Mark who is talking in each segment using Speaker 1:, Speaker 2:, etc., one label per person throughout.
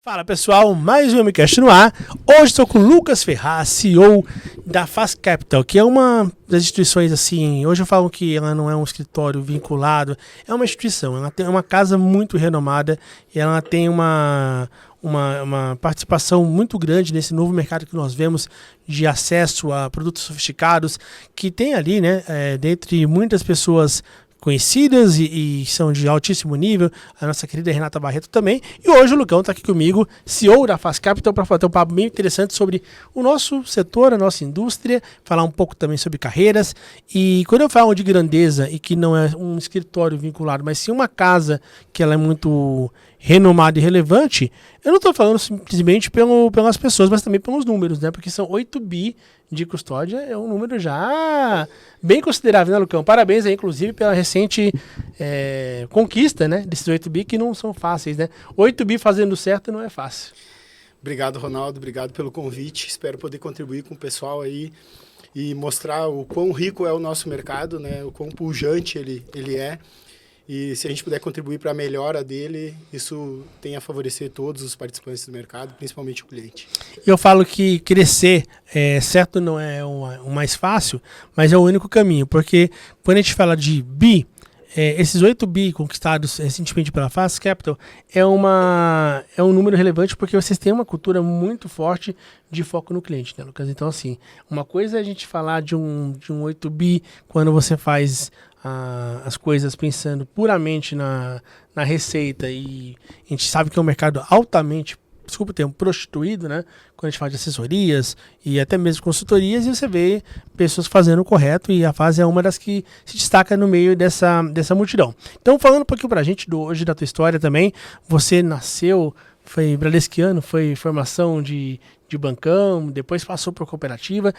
Speaker 1: Fala pessoal, mais um MCast no ar. Hoje estou com o Lucas Ferraz, CEO da Fast Capital, que é uma das instituições assim. Hoje eu falo que ela não é um escritório vinculado, é uma instituição. Ela tem uma casa muito renomada e ela tem uma participação muito grande nesse novo mercado que nós vemos de acesso a produtos sofisticados, que tem ali, né, dentre muitas pessoas conhecidas e são de altíssimo nível, a nossa querida Renata Barreto também. E hoje o Lucão está aqui comigo, CEO da Fast Capital, para fazer um papo bem interessante sobre o nosso setor, a nossa indústria, falar um pouco também sobre carreiras. E quando eu falo de grandeza e que não é um escritório vinculado, mas sim uma casa que ela é muito renomada e relevante, eu não estou falando simplesmente pelas pessoas, mas também pelos números, né? Porque são 8 bi de custódia, é um número já bem considerável, né, Lucão? Parabéns aí, inclusive, pela recente conquista, né, desses 8 bi que não são fáceis, né? 8 bi fazendo certo não é fácil.
Speaker 2: Obrigado, Ronaldo. Obrigado pelo convite. Espero poder contribuir com o pessoal aí e mostrar o quão rico é o nosso mercado, né? O quão pujante ele é. E se a gente puder contribuir para a melhora dele, isso tem a favorecer todos os participantes do mercado, principalmente o cliente.
Speaker 1: Eu falo que crescer, certo, não é o mais fácil, mas é o único caminho, porque quando a gente fala de bi, esses 8 bi conquistados recentemente pela Fast Capital é um número relevante porque vocês têm uma cultura muito forte de foco no cliente, né, Lucas? Então, assim, uma coisa é a gente falar de um 8 bi quando você faz as coisas pensando puramente na receita, e a gente sabe que é um mercado altamente, desculpa o termo, prostituído, né? Quando a gente fala de assessorias e até mesmo consultorias, e você vê pessoas fazendo o correto, e a Fase é uma das que se destaca no meio dessa multidão. Então, falando um pouquinho pra gente hoje da tua história também, você nasceu, foi bradesquiano, foi formação de bancão, depois passou por cooperativa.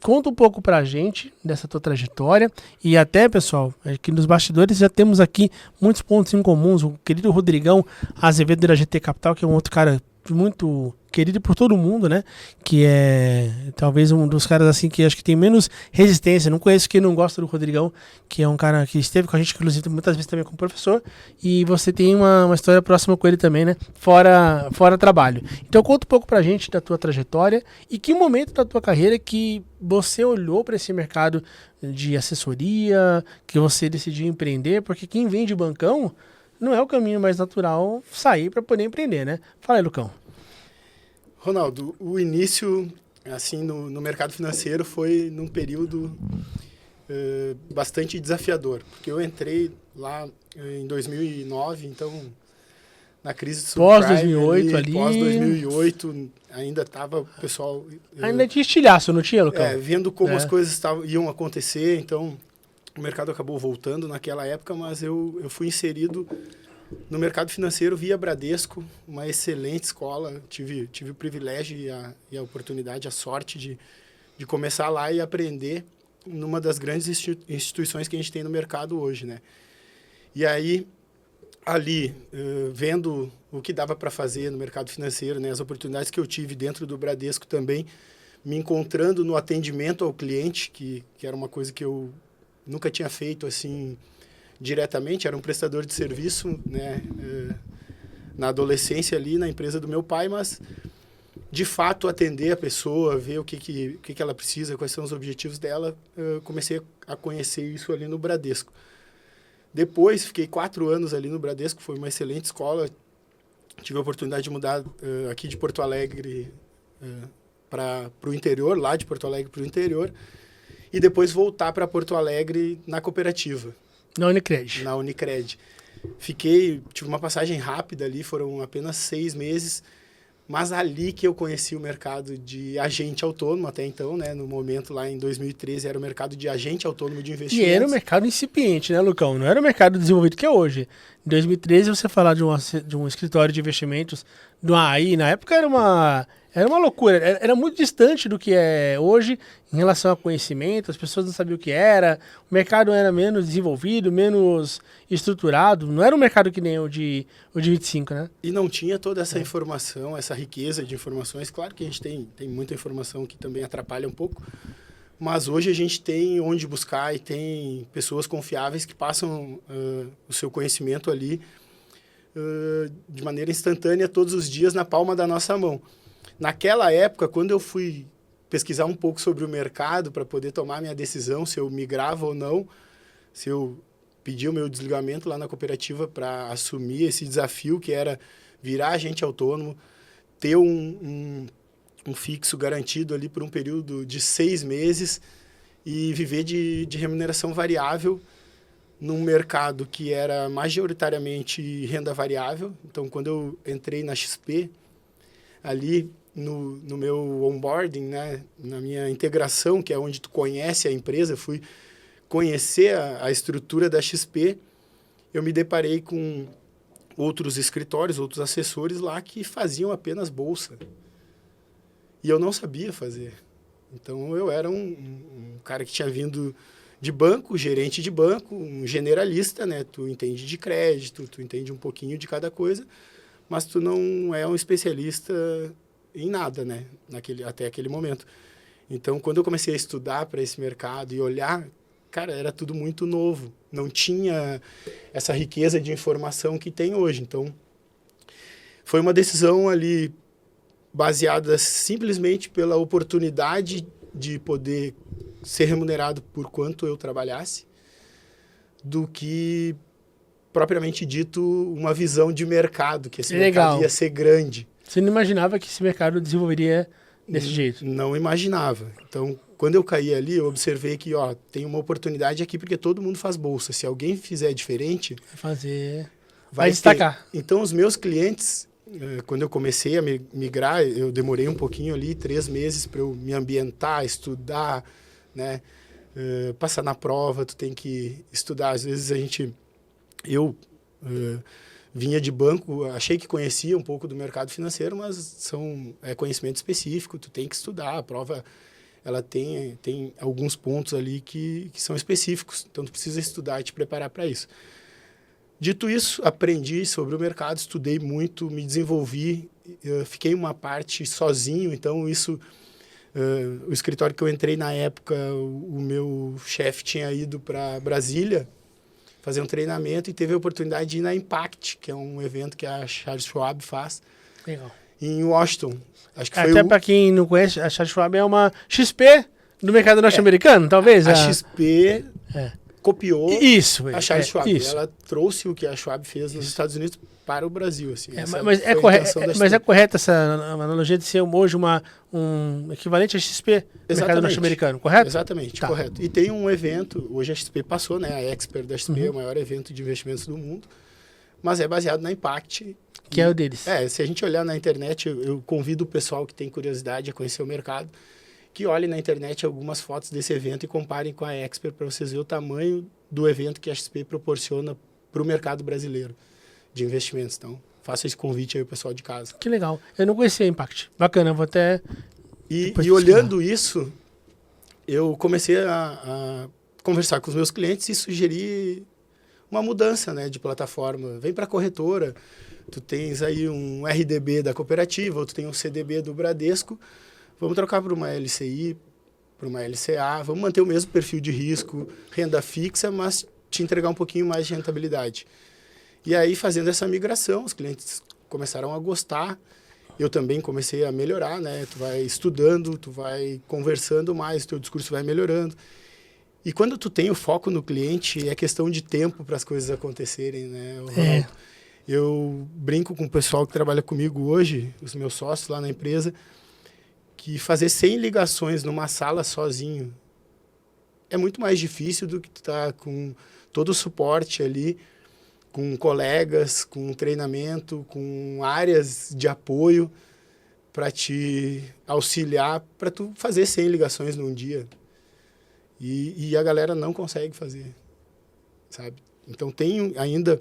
Speaker 1: Conta um pouco pra gente dessa tua trajetória e até, pessoal, aqui nos bastidores já temos aqui muitos pontos em comuns. O querido Rodrigão Azevedo da GT Capital, que é um outro cara muito querido por todo mundo, né? Que é talvez um dos caras assim que acho que tem menos resistência. Não conheço quem não gosta do Rodrigão, que é um cara que esteve com a gente, inclusive muitas vezes também como professor. E você tem uma história próxima com ele também, né? Fora trabalho. Então conta um pouco pra gente da tua trajetória e que momento da tua carreira que você olhou para esse mercado de assessoria, que você decidiu empreender, porque quem vem de bancão não é o caminho mais natural sair para poder empreender, né? Fala aí, Lucão.
Speaker 2: Ronaldo, o início assim no mercado financeiro foi num período bastante desafiador, porque eu entrei lá em 2009, então na crise do subprime, pós-2008, ainda estava o pessoal...
Speaker 1: Ainda tinha estilhaço, não tinha, Lucão?
Speaker 2: Vendo como as coisas iam acontecer, então o mercado acabou voltando naquela época, mas eu fui inserido no mercado financeiro via Bradesco, uma excelente escola. Tive o privilégio e a oportunidade, a sorte de começar lá e aprender numa das grandes instituições que a gente tem no mercado hoje, né? E aí, ali, vendo o que dava para fazer no mercado financeiro, né, as oportunidades que eu tive dentro do Bradesco também, me encontrando no atendimento ao cliente, que era uma coisa que eu nunca tinha feito assim diretamente, era um prestador de serviço, né, na adolescência ali na empresa do meu pai, mas de fato atender a pessoa, ver o que ela precisa, quais são os objetivos dela, comecei a conhecer isso ali no Bradesco. Depois, fiquei 4 anos ali no Bradesco, foi uma excelente escola, tive a oportunidade de mudar aqui de Porto Alegre para o interior, lá de Porto Alegre para o interior, e depois voltar para Porto Alegre na cooperativa.
Speaker 1: Na Unicred.
Speaker 2: Na Unicred. Tive uma passagem rápida ali, foram apenas 6 meses, mas ali que eu conheci o mercado de agente autônomo até então, né? No momento lá em 2013 era o mercado de agente autônomo de investimentos.
Speaker 1: E era um mercado incipiente, né, Lucão? Não era o mercado desenvolvido que é hoje. Em 2013 você falar de um escritório de investimentos do AI, na época era uma loucura, era muito distante do que é hoje em relação a conhecimento, as pessoas não sabiam o que era, o mercado era menos desenvolvido, menos estruturado, não era um mercado que nem o de 25, né?
Speaker 2: E não tinha toda essa informação, essa riqueza de informações. Claro que a gente tem muita informação que também atrapalha um pouco, mas hoje a gente tem onde buscar e tem pessoas confiáveis que passam o seu conhecimento ali de maneira instantânea todos os dias na palma da nossa mão. Naquela época, quando eu fui pesquisar um pouco sobre o mercado para poder tomar minha decisão se eu migrava ou não, se eu pedia o meu desligamento lá na cooperativa para assumir esse desafio que era virar agente autônomo, ter um fixo garantido ali por um período de 6 meses e viver de remuneração variável num mercado que era majoritariamente renda variável. Então, quando eu entrei na XP, ali no meu onboarding, né, na minha integração, que é onde tu conhece a empresa, eu fui conhecer a estrutura da XP, eu me deparei com outros escritórios, outros assessores lá que faziam apenas bolsa. E eu não sabia fazer. Então, eu era um cara que tinha vindo de banco, gerente de banco, um generalista, né? Tu entende de crédito, tu entende um pouquinho de cada coisa, mas tu não é um especialista em nada, né? Até aquele momento. Então, quando eu comecei a estudar para esse mercado e olhar, cara, era tudo muito novo. Não tinha essa riqueza de informação que tem hoje. Então, foi uma decisão ali baseada simplesmente pela oportunidade de poder ser remunerado por quanto eu trabalhasse, do que, propriamente dito, uma visão de mercado, que esse mercado ia ser grande.
Speaker 1: Você não imaginava que esse mercado desenvolveria desse jeito?
Speaker 2: Não imaginava. Então, quando eu caí ali, eu observei que tem uma oportunidade aqui, porque todo mundo faz bolsa. Se alguém fizer diferente... Vai destacar. Então, os meus clientes, quando eu comecei a migrar, eu demorei um pouquinho ali, 3 meses para eu me ambientar, estudar, né? Passar na prova, tu tem que estudar. Às vezes eu vinha de banco, achei que conhecia um pouco do mercado financeiro, mas é conhecimento específico, tu tem que estudar. A prova, ela tem alguns pontos ali que são específicos, então tu precisa estudar e te preparar para isso. Dito isso, aprendi sobre o mercado, estudei muito, me desenvolvi, fiquei uma parte sozinho, então isso... o escritório que eu entrei na época, o meu chefe tinha ido para Brasília fazer um treinamento e teve a oportunidade de ir na Impact, que é um evento que a Charles Schwab faz.
Speaker 1: Legal.
Speaker 2: Em Washington. Acho que
Speaker 1: até para quem não conhece, a Charles Schwab é uma XP do mercado norte-americano, talvez?
Speaker 2: A XP copiou a Charles Schwab.
Speaker 1: Isso.
Speaker 2: Ela trouxe o que a Schwab fez nos Estados Unidos para o Brasil. Assim.
Speaker 1: Mas é correta essa analogia de ser hoje um equivalente a XP do mercado norte-americano, correto?
Speaker 2: Exatamente, correto. E tem um evento, hoje a XP passou, né? A Expert da XP é o maior evento de investimentos do mundo, mas é baseado na Impact.
Speaker 1: Que é o deles.
Speaker 2: Se a gente olhar na internet, eu convido o pessoal que tem curiosidade a conhecer o mercado, que olhem na internet algumas fotos desse evento e comparem com a Expert para vocês verem o tamanho do evento que a XP proporciona para o mercado brasileiro de investimentos. Então, faça esse convite aí ao pessoal de casa.
Speaker 1: Que legal. Eu não conhecia a Impact. Bacana, vou até...
Speaker 2: E olhando isso, eu comecei a conversar com os meus clientes e sugerir uma mudança, né, de plataforma. Vem para a corretora, tu tens aí um RDB da cooperativa, ou tu tem um CDB do Bradesco, vamos trocar para uma LCI, para uma LCA, vamos manter o mesmo perfil de risco, renda fixa, mas te entregar um pouquinho mais de rentabilidade. E aí, fazendo essa migração, os clientes começaram a gostar, eu também comecei a melhorar, né? Tu vai estudando, tu vai conversando mais, teu discurso vai melhorando. E quando tu tem o foco no cliente, é questão de tempo para as coisas acontecerem, né? Eu brinco com o pessoal que trabalha comigo hoje, os meus sócios lá na empresa, que fazer 100 ligações numa sala sozinho é muito mais difícil do que tu tá com todo o suporte ali, com colegas, com treinamento, com áreas de apoio para te auxiliar, para tu fazer 100 ligações num dia. E a galera não consegue fazer, sabe? Então, tem ainda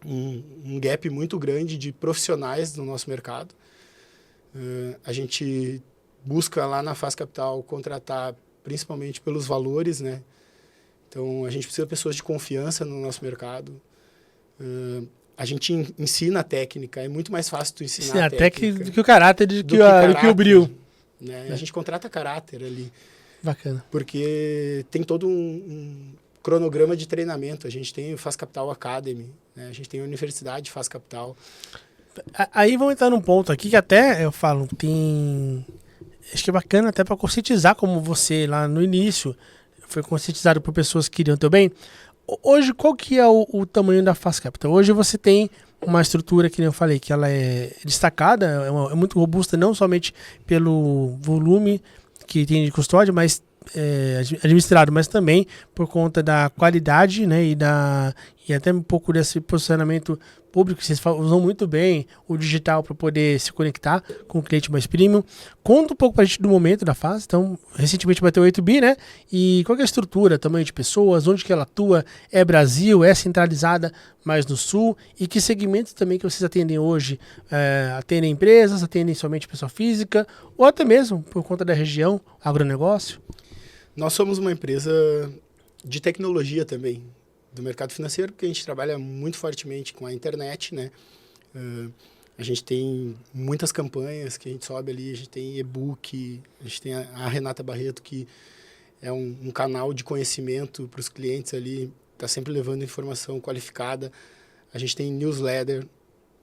Speaker 2: um gap muito grande de profissionais no nosso mercado. A gente busca lá na Faz Capital contratar principalmente pelos valores, né? Então, a gente precisa de pessoas de confiança no nosso mercado. A gente ensina a técnica, é muito mais fácil tu ensinar a técnica
Speaker 1: do que o caráter, do que o brilho.
Speaker 2: Né? A gente contrata caráter ali.
Speaker 1: Bacana.
Speaker 2: Porque tem todo um cronograma de treinamento. A gente tem o Faz Capital Academy, né? A gente tem a Universidade Faz Capital.
Speaker 1: Aí vamos entrar num ponto aqui que até eu falo, tem... Acho que é bacana até para conscientizar, como você lá no início foi conscientizado por pessoas que queriam teu bem. Hoje, qual que é o tamanho da Faz Capital? Hoje você tem uma estrutura, que nem eu falei, que ela é destacada, é muito robusta, não somente pelo volume que tem de custódia, mas administrado, mas também por conta da qualidade, né, e até um pouco desse posicionamento público que vocês usam muito bem, o digital para poder se conectar com o cliente mais premium. Conta um pouco para a gente do momento da Faz. Então, recentemente bateu 8 bi, né? E qual que é a estrutura, tamanho de pessoas, onde que ela atua? É Brasil, é centralizada mais no Sul? E que segmentos também que vocês atendem hoje? Atendem empresas, atendem somente pessoa física, ou até mesmo por conta da região, agronegócio?
Speaker 2: Nós somos uma empresa de tecnologia também, do mercado financeiro, porque a gente trabalha muito fortemente com a internet, né? A gente tem muitas campanhas que a gente sobe ali, a gente tem e-book, a gente tem a Renata Barreto, que é um canal de conhecimento para os clientes ali, está sempre levando informação qualificada. A gente tem newsletter,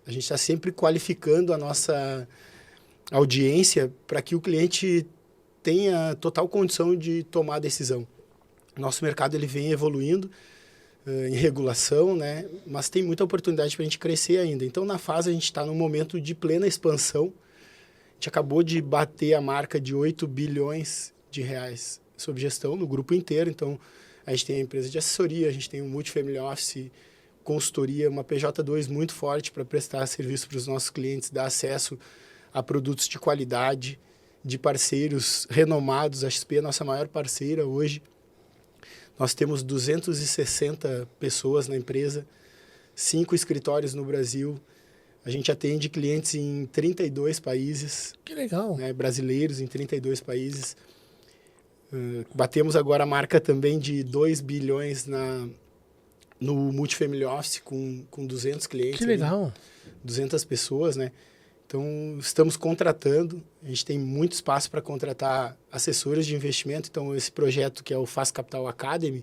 Speaker 2: a gente está sempre qualificando a nossa audiência para que o cliente tenha total condição de tomar a decisão. Nosso mercado ele vem evoluindo em regulação, né? Mas tem muita oportunidade para a gente crescer ainda. Então, na fase, a gente está num momento de plena expansão. A gente acabou de bater a marca de 8 bilhões de reais sob gestão no grupo inteiro. Então, a gente tem a empresa de assessoria, a gente tem um multifamily office, consultoria, uma PJ2 muito forte para prestar serviço para os nossos clientes, dar acesso a produtos de qualidade, de parceiros renomados. A XP é a nossa maior parceira hoje. Nós temos 260 pessoas na empresa, 5 escritórios no Brasil. A gente atende clientes em 32 países.
Speaker 1: Que legal.
Speaker 2: Né, brasileiros em 32 países. Batemos agora a marca também de 2 bilhões no Multifamily Office com 200 clientes.
Speaker 1: Que legal.
Speaker 2: Ali, 200 pessoas, né? Então, estamos contratando, a gente tem muito espaço para contratar assessores de investimento. Então, esse projeto que é o Faz Capital Academy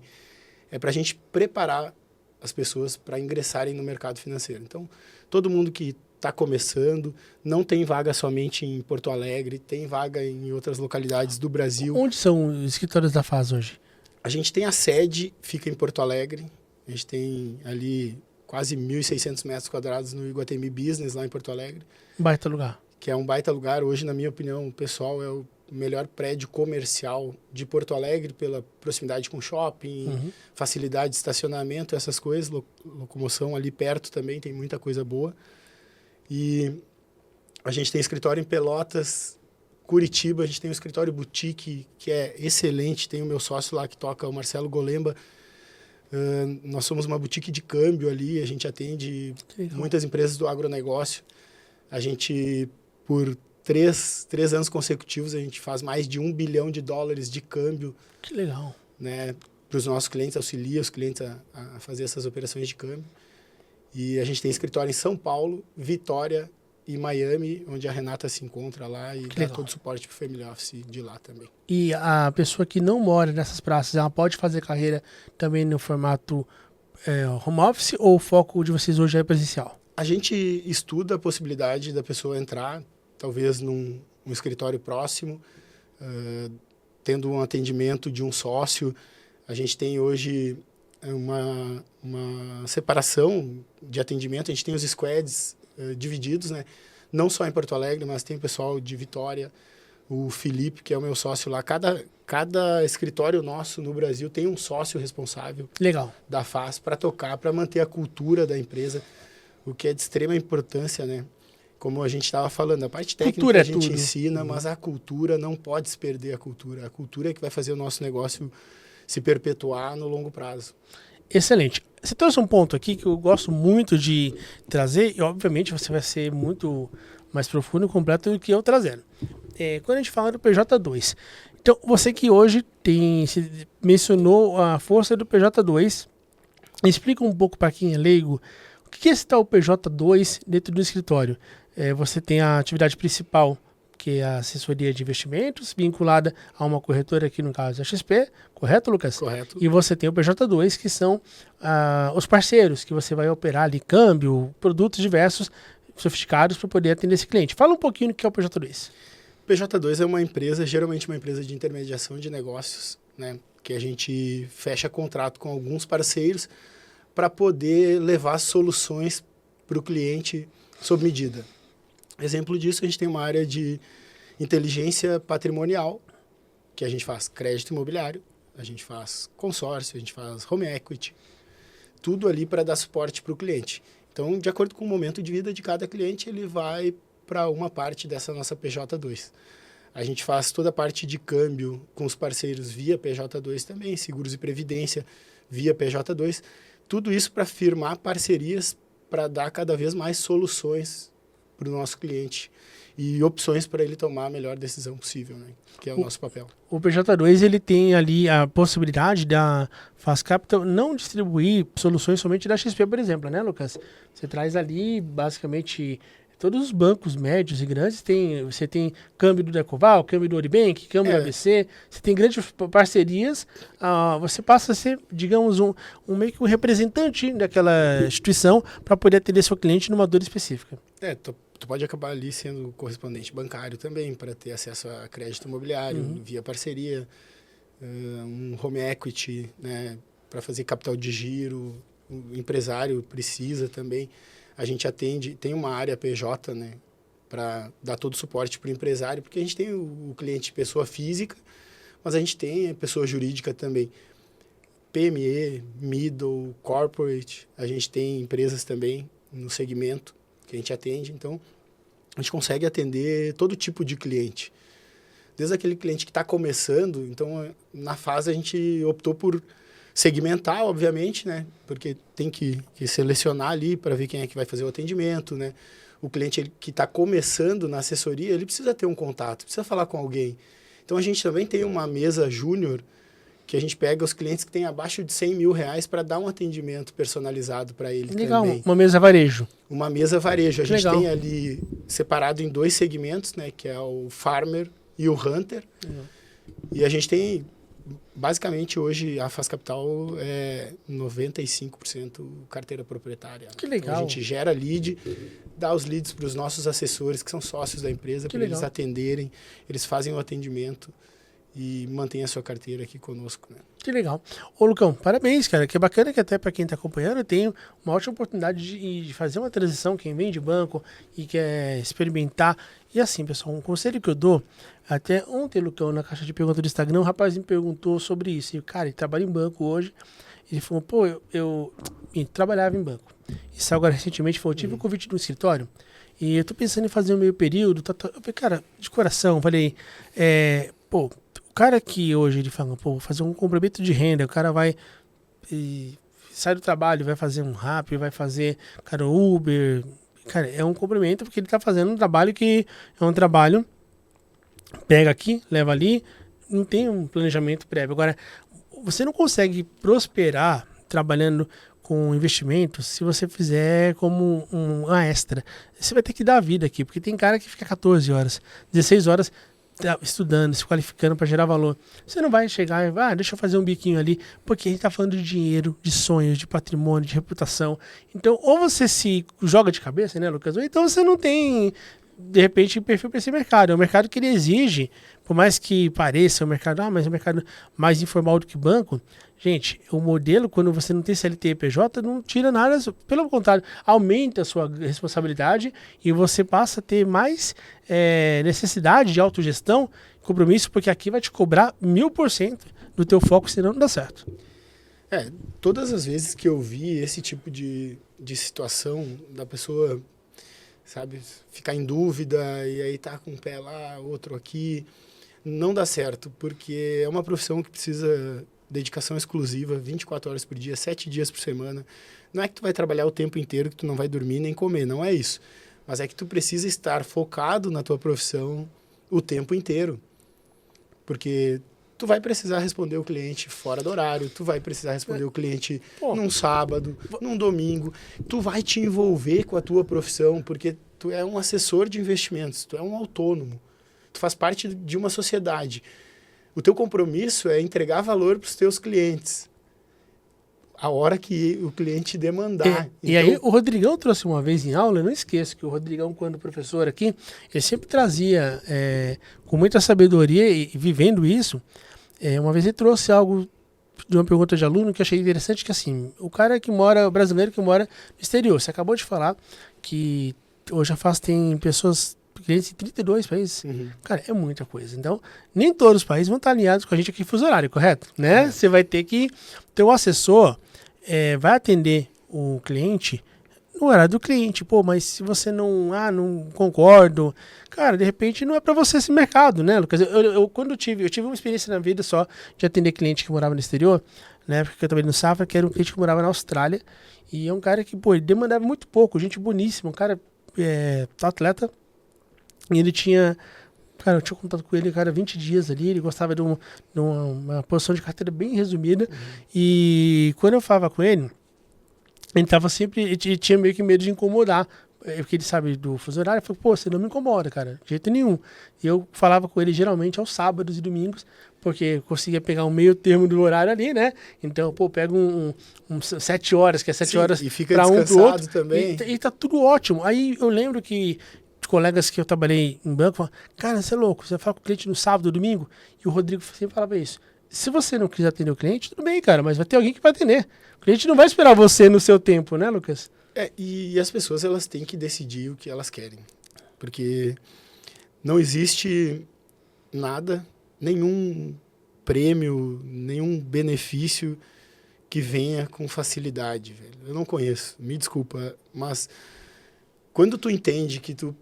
Speaker 2: é para a gente preparar as pessoas para ingressarem no mercado financeiro. Então, todo mundo que está começando, não tem vaga somente em Porto Alegre, tem vaga em outras localidades do Brasil.
Speaker 1: Onde são os escritórios da Faz hoje?
Speaker 2: A gente tem a sede, fica em Porto Alegre, a gente tem ali quase 1.600 metros quadrados no Iguatemi Business, lá em Porto Alegre.
Speaker 1: Baita lugar.
Speaker 2: Que é um baita lugar. Hoje, na minha opinião, pessoal, é o melhor prédio comercial de Porto Alegre, pela proximidade com shopping, facilidade de estacionamento, essas coisas. Locomoção ali perto também, tem muita coisa boa. E a gente tem escritório em Pelotas, Curitiba, a gente tem um escritório boutique, que é excelente. Tem o meu sócio lá que toca, o Marcelo Golemba. Nós somos uma boutique de câmbio ali, a gente atende muitas empresas do agronegócio. A gente, por três anos consecutivos, a gente faz mais de $1 bilhão de câmbio.
Speaker 1: Que legal.
Speaker 2: Né, para os nossos clientes, auxilia os clientes a fazer essas operações de câmbio. E a gente tem escritório em São Paulo, Vitória e Miami, onde a Renata se encontra lá e dá todo o suporte para o Family Office de lá também.
Speaker 1: E a pessoa que não mora nessas praças, ela pode fazer carreira também no formato home office, ou o foco de vocês hoje é presencial?
Speaker 2: A gente estuda a possibilidade da pessoa entrar, talvez num escritório próximo, tendo um atendimento de um sócio. A gente tem hoje uma separação de atendimento, a gente tem os squads divididos, né? Não só em Porto Alegre, mas tem o pessoal de Vitória, o Felipe, que é o meu sócio lá. Cada escritório nosso no Brasil tem um sócio responsável da Faz para tocar, para manter a cultura da empresa, o que é de extrema importância, né? Como a gente estava falando, a parte técnica a gente ensina, mas a cultura não pode se perder a cultura. A cultura é que vai fazer o nosso negócio se perpetuar no longo prazo.
Speaker 1: Excelente. Você trouxe um ponto aqui que eu gosto muito de trazer, e obviamente você vai ser muito mais profundo e completo do que eu trazendo. Quando a gente fala do PJ2, então você que hoje mencionou a força do PJ2, explica um pouco para quem é leigo, o que é esse tal PJ2 dentro do escritório? Você tem a atividade principal, que é a assessoria de investimentos, vinculada a uma corretora, aqui no caso a XP, correto, Lucas?
Speaker 2: Correto.
Speaker 1: E você tem o PJ2, que são os parceiros, que você vai operar ali câmbio, produtos diversos, sofisticados para poder atender esse cliente. Fala um pouquinho do que é o PJ2.
Speaker 2: PJ2 é uma empresa, geralmente uma empresa de intermediação de negócios, né? Que a gente fecha contrato com alguns parceiros para poder levar soluções para o cliente sob medida. Exemplo disso, a gente tem uma área de inteligência patrimonial, que a gente faz crédito imobiliário, a gente faz consórcio, a gente faz home equity, tudo ali para dar suporte para o cliente. Então, de acordo com o momento de vida de cada cliente, ele vai para uma parte dessa nossa PJ2. A gente faz toda a parte de câmbio com os parceiros via PJ2 também, seguros e previdência via PJ2. Tudo isso para firmar parcerias para dar cada vez mais soluções para o nosso cliente e opções para ele tomar a melhor decisão possível, né? Que é o nosso papel.
Speaker 1: O PJ2 ele tem ali a possibilidade da Fast Capital não distribuir soluções somente da XP, por exemplo, né, Lucas? Você traz ali basicamente todos os bancos médios e grandes, você tem câmbio do Decoval, câmbio do Oribank, câmbio do ABC, você tem grandes parcerias, você passa a ser, digamos, um meio que um representante daquela instituição para poder atender seu cliente numa dor específica.
Speaker 2: Tu pode acabar ali sendo correspondente bancário também, para ter acesso a crédito imobiliário, via parceria, um home equity, né, para fazer capital de giro, o empresário precisa também. A gente atende, tem uma área PJ, né, para dar todo o suporte para o empresário, porque a gente tem o cliente pessoa física, mas a gente tem a pessoa jurídica também. PME, middle, corporate, a gente tem empresas também no segmento que a gente atende, então a gente consegue atender todo tipo de cliente. Desde aquele cliente que está começando, então na fase a gente optou por segmentar, obviamente, né? Porque tem que selecionar ali para ver quem é que vai fazer o atendimento, né? O cliente que está começando na assessoria, ele precisa ter um contato, precisa falar com alguém. Então, a gente também tem uma mesa júnior que a gente pega os clientes que têm abaixo de R$100 mil para dar um atendimento personalizado para ele.
Speaker 1: Legal,
Speaker 2: também.
Speaker 1: Uma mesa varejo.
Speaker 2: Uma mesa varejo. A gente
Speaker 1: Legal.
Speaker 2: tem ali separado em 2 segmentos, né? Que é o Farmer e o Hunter. E a gente tem... Basicamente, hoje, a Fast Capital é 95% carteira proprietária.
Speaker 1: Que legal.
Speaker 2: Então, a gente gera lead, dá os leads para os nossos assessores, que são sócios da empresa, para eles atenderem, eles fazem o atendimento e mantêm a sua carteira aqui conosco, né?
Speaker 1: Que legal. Ô, Lucão, parabéns, cara. Que bacana que até para quem está acompanhando, tem uma ótima oportunidade de fazer uma transição, quem vem de banco e quer experimentar. E assim, pessoal, um conselho que eu dou, até ontem, Lucão, na caixa de perguntas do Instagram, um rapaz me perguntou sobre isso. E, cara, ele trabalha em banco hoje. Ele falou, pô, eu trabalhava em banco. Isso agora, recentemente, falou, tive um convite do escritório e eu tô pensando em fazer um meio período. Eu falei, cara, de coração, falei, pô, o cara que hoje ele fala, pô, vou fazer um complemento de renda, o cara vai sai do trabalho, vai fazer um Rappi, vai fazer, cara, Uber. Cara, é um complemento porque ele tá fazendo um trabalho que é um trabalho, pega aqui, leva ali, não tem um planejamento prévio. Agora, você não consegue prosperar trabalhando com investimentos se você fizer como uma extra. Você vai ter que dar a vida aqui, porque tem cara que fica 14 horas, 16 horas estudando, se qualificando para gerar valor. Você não vai chegar e deixa eu fazer um biquinho ali, porque a gente está falando de dinheiro, de sonhos, de patrimônio, de reputação. Então, ou você se joga de cabeça, né, Lucas? Ou então você não tem, de repente, perfil para esse mercado. É um mercado que ele exige, por mais que pareça um mercado, mas é um mercado mais informal do que banco. Gente, o modelo, quando você não tem CLT e PJ, não tira nada, pelo contrário, aumenta a sua responsabilidade e você passa a ter mais necessidade de autogestão, compromisso, porque aqui vai te cobrar 1000% do teu foco, senão não dá certo.
Speaker 2: Todas as vezes que eu vi esse tipo de situação da pessoa, sabe, ficar em dúvida e aí tá com um pé lá, outro aqui, não dá certo, porque é uma profissão que precisa dedicação exclusiva, 24 horas por dia, 7 dias por semana. Não é que tu vai trabalhar o tempo inteiro, que tu não vai dormir nem comer, não é isso. Mas é que tu precisa estar focado na tua profissão o tempo inteiro. Porque tu vai precisar responder o cliente fora do horário, tu vai precisar responder o cliente num sábado, num domingo. Tu vai te envolver com a tua profissão, porque tu é um assessor de investimentos, tu é um autônomo. tu faz parte de uma sociedade. O teu compromisso é entregar valor para os teus clientes. A hora que o cliente demandar.
Speaker 1: E aí o Rodrigão trouxe uma vez em aula, eu não esqueço que o Rodrigão, quando professor aqui, ele sempre trazia, com muita sabedoria e vivendo isso, uma vez ele trouxe algo de uma pergunta de aluno que eu achei interessante, que assim, o brasileiro que mora no exterior, você acabou de falar que hoje a FAS tem clientes em 32 países.
Speaker 2: Uhum.
Speaker 1: Cara, é muita coisa. Então, nem todos os países vão estar alinhados com a gente aqui em fuso horário, correto? Né? Você vai ter que ter um assessor, vai atender o cliente no horário do cliente. Pô, mas se você não concordo, cara, de repente não é para você esse mercado, né, Lucas? Eu tive uma experiência na vida só de atender cliente que morava no exterior, né, porque eu trabalhei no Safra, que era um cliente que morava na Austrália, e é um cara que, pô, ele demandava muito pouco, gente boníssima, um cara atleta, e ele tinha... Cara, eu tinha contato com ele, cara, 20 dias ali, ele gostava de uma posição de carteira bem resumida, e quando eu falava com ele tava sempre, ele tinha meio que medo de incomodar, porque ele sabe do fuso horário, eu falei, pô, você não me incomoda, cara, de jeito nenhum. E eu falava com ele geralmente aos sábados e domingos, porque eu conseguia pegar um meio termo do horário ali, né? Então, pô, pego 7 horas, que é 7 horas para um pro outro,
Speaker 2: também.
Speaker 1: E tá tudo ótimo. Aí eu lembro que colegas que eu trabalhei em banco falaram, cara, você é louco, você fala com o cliente no sábado, domingo? E o Rodrigo sempre falava isso. Se você não quiser atender o cliente, tudo bem, cara, mas vai ter alguém que vai atender. O cliente não vai esperar você no seu tempo, né, Lucas?
Speaker 2: E as pessoas, elas têm que decidir o que elas querem. Porque não existe nada, nenhum prêmio, nenhum benefício que venha com facilidade, velho. Eu não conheço, me desculpa, mas quando tu entende que tu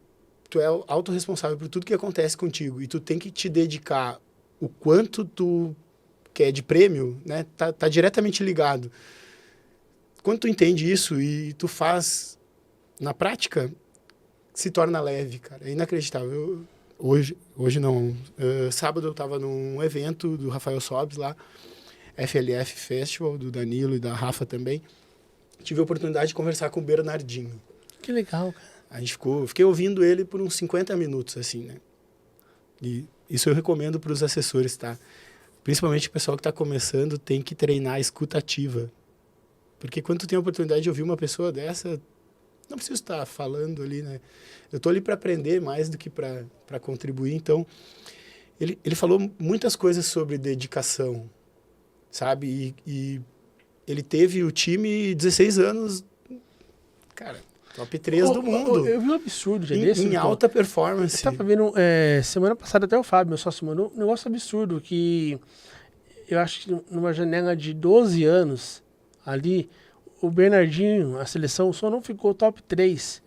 Speaker 2: é autorresponsável por tudo que acontece contigo e tu tem que te dedicar o quanto tu quer de prêmio, né, tá diretamente ligado. Quando tu entende isso e tu faz na prática, se torna leve, cara. É inacreditável. Hoje não. Sábado eu estava num evento do Rafael Sobes lá, FLF Festival, do Danilo e da Rafa também. Tive a oportunidade de conversar com o Bernardinho.
Speaker 1: Que legal, cara.
Speaker 2: A gente fiquei ouvindo ele por uns 50 minutos, assim, né? E isso eu recomendo para os assessores, tá? Principalmente o pessoal que está começando tem que treinar a escuta ativa. Porque quando tu tem a oportunidade de ouvir uma pessoa dessa, não preciso estar falando ali, né? Eu estou ali para aprender mais do que para contribuir. Então, ele falou muitas coisas sobre dedicação, sabe? E ele teve o time 16 anos, cara, top 3 do mundo.
Speaker 1: Eu vi um absurdo já desse.
Speaker 2: Em alta performance.
Speaker 1: Eu tava vendo, semana passada até o Fábio, meu sócio, mandou um negócio absurdo, que eu acho que numa janela de 12 anos, ali, o Bernardinho, a seleção, só não ficou top 3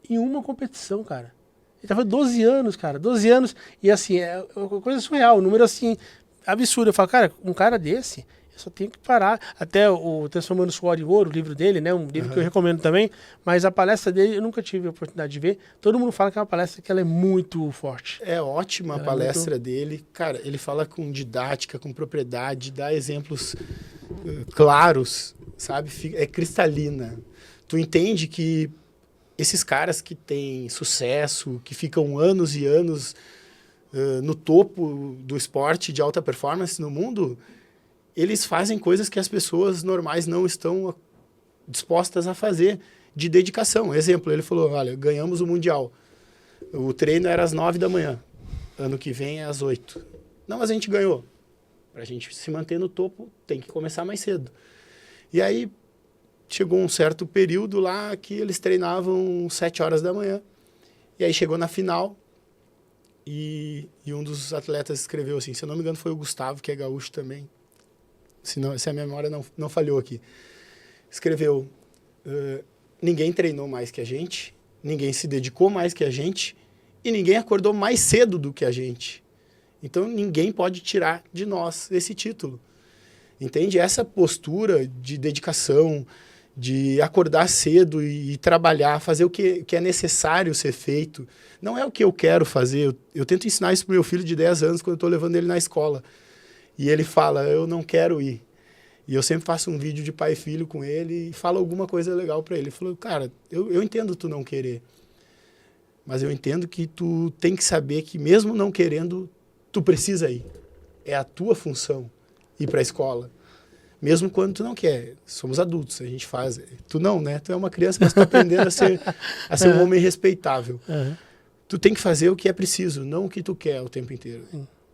Speaker 1: em uma competição, cara. Ele tava 12 anos, cara, 12 anos, e assim, é uma coisa surreal, um número assim, absurdo. Eu falo, cara, um cara desse, eu só tenho que parar. Até o Transformando Suor em Ouro, o livro dele, né, um livro que eu recomendo também, mas a palestra dele eu nunca tive a oportunidade de ver. Todo mundo fala que é uma palestra que ela é muito forte.
Speaker 2: É ótima a palestra dele. Cara, ele fala com didática, com propriedade, dá exemplos claros, sabe? É cristalina. Tu entende que esses caras que têm sucesso, que ficam anos e anos no topo do esporte de alta performance no mundo, eles fazem coisas que as pessoas normais não estão dispostas a fazer, de dedicação. Exemplo, ele falou, olha, ganhamos o Mundial. O treino era às 9 da manhã. Ano que vem é às 8. Não, mas a gente ganhou. Para a gente se manter no topo, tem que começar mais cedo. E aí, chegou um certo período lá que eles treinavam 7 horas da manhã. E aí chegou na final e um dos atletas escreveu assim, se eu não me engano foi o Gustavo, que é gaúcho também, se a memória não falhou aqui. Escreveu, ninguém treinou mais que a gente, ninguém se dedicou mais que a gente e ninguém acordou mais cedo do que a gente. Então ninguém pode tirar de nós esse título. Entende? Essa postura de dedicação, de acordar cedo e trabalhar, fazer o que é necessário ser feito. Não é o que eu quero fazer. Eu tento ensinar isso para o meu filho de 10 anos quando eu estou levando ele na escola. E ele fala, eu não quero ir. E eu sempre faço um vídeo de pai e filho com ele e falo alguma coisa legal para ele. Ele falou, cara, eu entendo tu não querer. Mas eu entendo que tu tem que saber que mesmo não querendo, tu precisa ir. É a tua função ir para a escola. Mesmo quando tu não quer. Somos adultos, a gente faz. Tu não, né? Tu é uma criança, mas tu tá aprendendo a ser um homem respeitável. Tu tem que fazer o que é preciso, não o que tu quer o tempo inteiro.